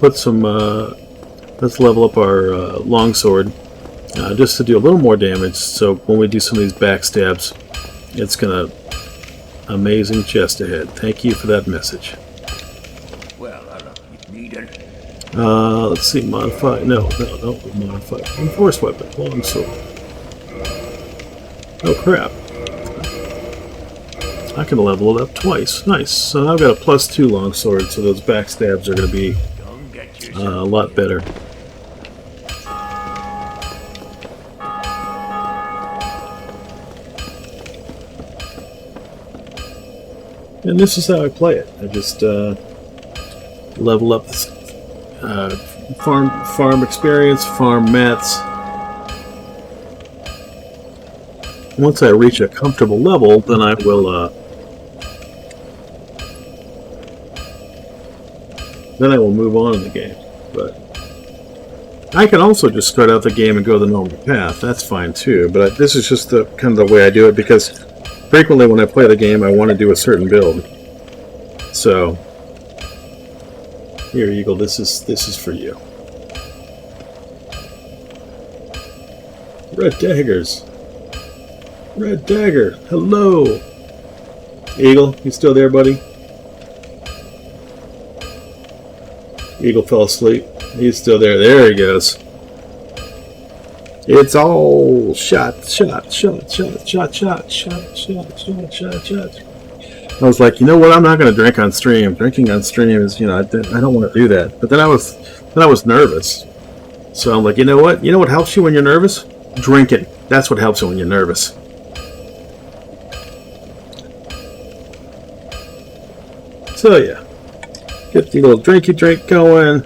put some, let's level up our longsword, just to do a little more damage, so when we do some of these backstabs, it's gonna... Amazing chest ahead. Thank you for that message. Well, you need it. Let's see, modify, no, modify. Enforced weapon, longsword. Oh crap. I can level it up twice. Nice. So I've got a +2 longsword, so those backstabs are going to be a lot better. And this is how I play it. I just level up this, farm experience, farm mats. Once I reach a comfortable level, then I will move on in the game. But I can also just start out the game and go the normal path. That's fine too. But this is just the kind of the way I do it because frequently when I play the game, I want to do a certain build. So here, Eagle. This is for you. Red daggers. Red dagger. Hello. Eagle, you still there, buddy? Eagle fell asleep. He's still there. There he goes. It's all shot. I was like, you know what? I'm not going to drink on stream. Drinking on stream is, I don't want to do that. But then I was nervous. So I'm like, you know what? You know what helps you when you're nervous? Drinking. That's what helps you when you're nervous. So yeah, get the little drinky drink going,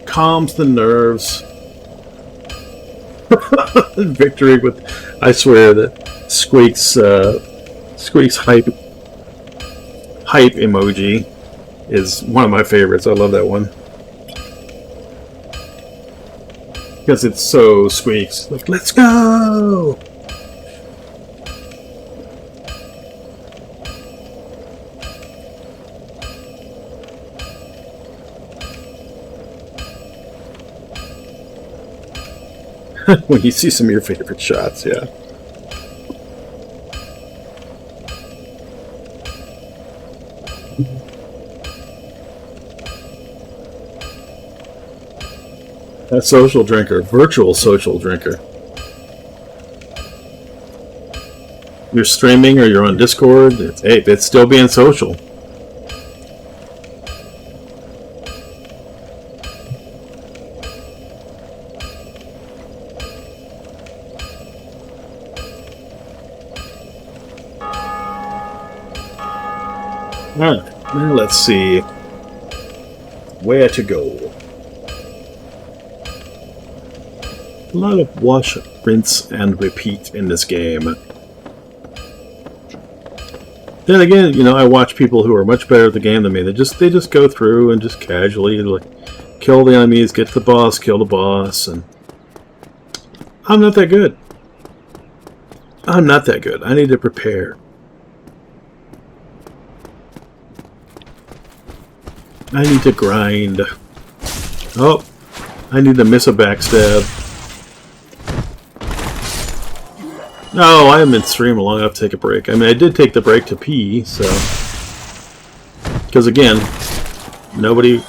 calms the nerves. Victory with, I swear that Squeak's hype emoji is one of my favorites. I love that one because it's so Squeaks. Like, let's go. when you see some of your favorite shots, yeah. A social drinker, virtual social drinker. You're streaming or you're on Discord, hey, it's still being social. Alright, now let's see where to go. A lot of wash, rinse, and repeat in this game. Then again, you know, I watch people who are much better at the game than me. They just go through and just casually like kill the enemies, get to the boss, kill the boss, and I'm not that good. I'm not that good. I need to prepare. I need to grind. Oh, I need to miss a backstab. No, I haven't been streaming long enough to take a break. I mean, I did take the break to pee, so... Because again, nobody...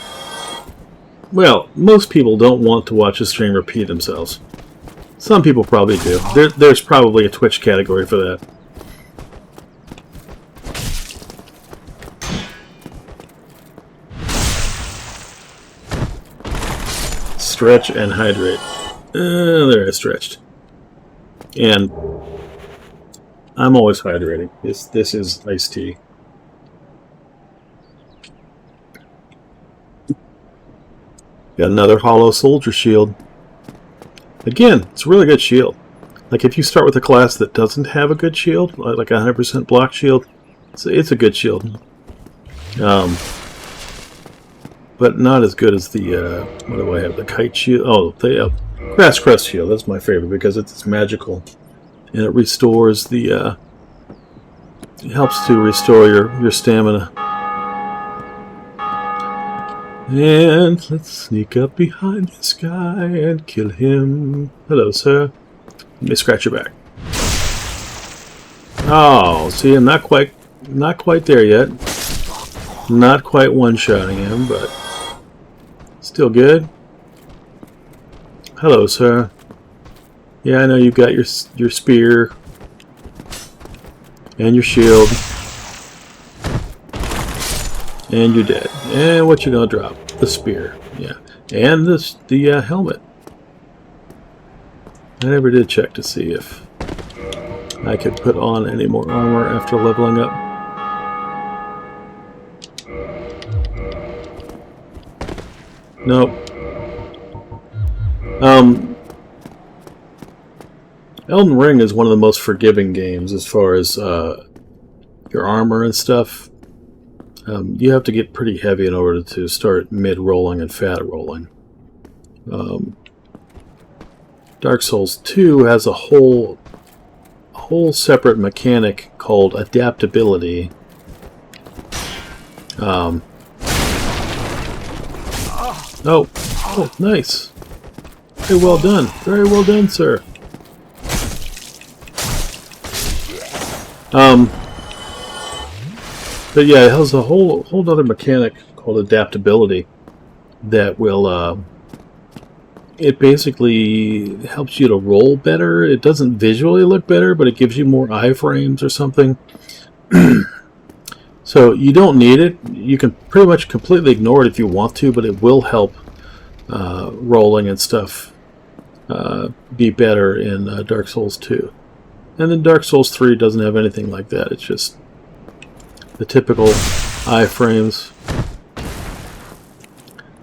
Well, most people don't want to watch a streamer pee themselves. Some people probably do. There's probably a Twitch category for that. Stretch and hydrate. There I stretched. And I'm always hydrating. This is iced tea. Got another hollow soldier shield. Again, it's a really good shield. Like if you start with a class that doesn't have a good shield, like a 100% block shield, it's a good shield. But not as good as the, what do I have, the kite shield? Oh, the grass crest shield, that's my favorite because it's magical. And it restores the, it helps to restore your stamina. And let's sneak up behind this guy and kill him. Hello, sir. Let me scratch your back. Oh, see, I'm not quite there yet. Not quite one-shotting him, but still good. Hello, sir. Yeah, I know you've got your spear and your shield, and you're dead. And what you gonna drop? The spear, yeah, and the helmet. I never did check to see if I could put on any more armor after leveling up. Nope. Elden Ring is one of the most forgiving games as far as your armor and stuff. You have to get pretty heavy in order to start mid-rolling and fat-rolling. Dark Souls 2 has a whole separate mechanic called adaptability. Oh, nice. Very well done. Very well done, sir. But yeah, it has a whole other mechanic called adaptability that will, it basically helps you to roll better. It doesn't visually look better, but it gives you more iframes or something. So you don't need it. You can pretty much completely ignore it if you want to, but it will help rolling and stuff be better in Dark Souls 2. And then Dark Souls 3 doesn't have anything like that. It's just the typical iframes.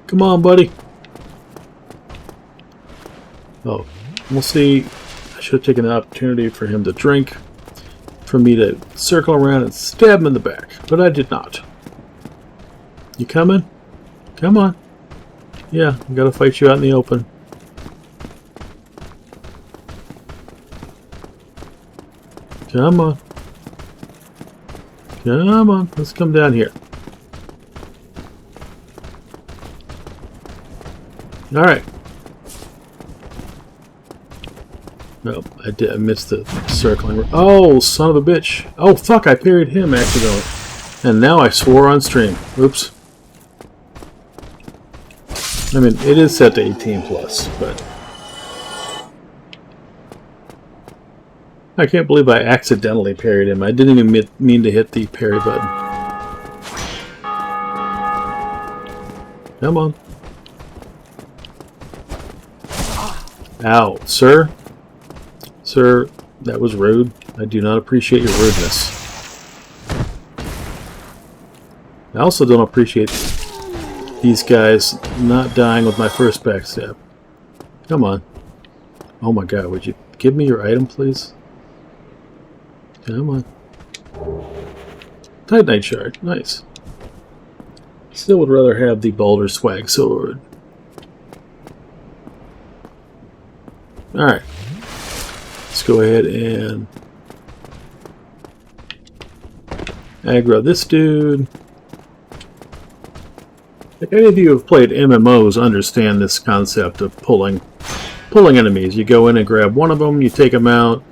Come on, buddy. Oh, we'll see. I should have taken the opportunity for him to drink, for me to circle around and stab him in the back, but I did not. You coming? Come on. Yeah, I gotta fight you out in the open. Come on. Come on, let's come down here. Alright. Nope, I missed the circling. Oh, son of a bitch. Oh, fuck, I parried him accidentally. And now I swore on stream. Oops. I mean, it is set to 18 plus, but... I can't believe I accidentally parried him. I didn't even mean to hit the parry button. Come on. Ow, sir. Sir, that was rude. I do not appreciate your rudeness. I also don't appreciate these guys not dying with my first backstab. Come on. Oh my god, would you give me your item, please? Come on. Titanite shard. Nice. Still would rather have the Boulder Swag Sword. Alright. Let's go ahead and aggro this dude. If any of you have played MMOs, understand this concept of pulling enemies. You go in and grab one of them, you take them out,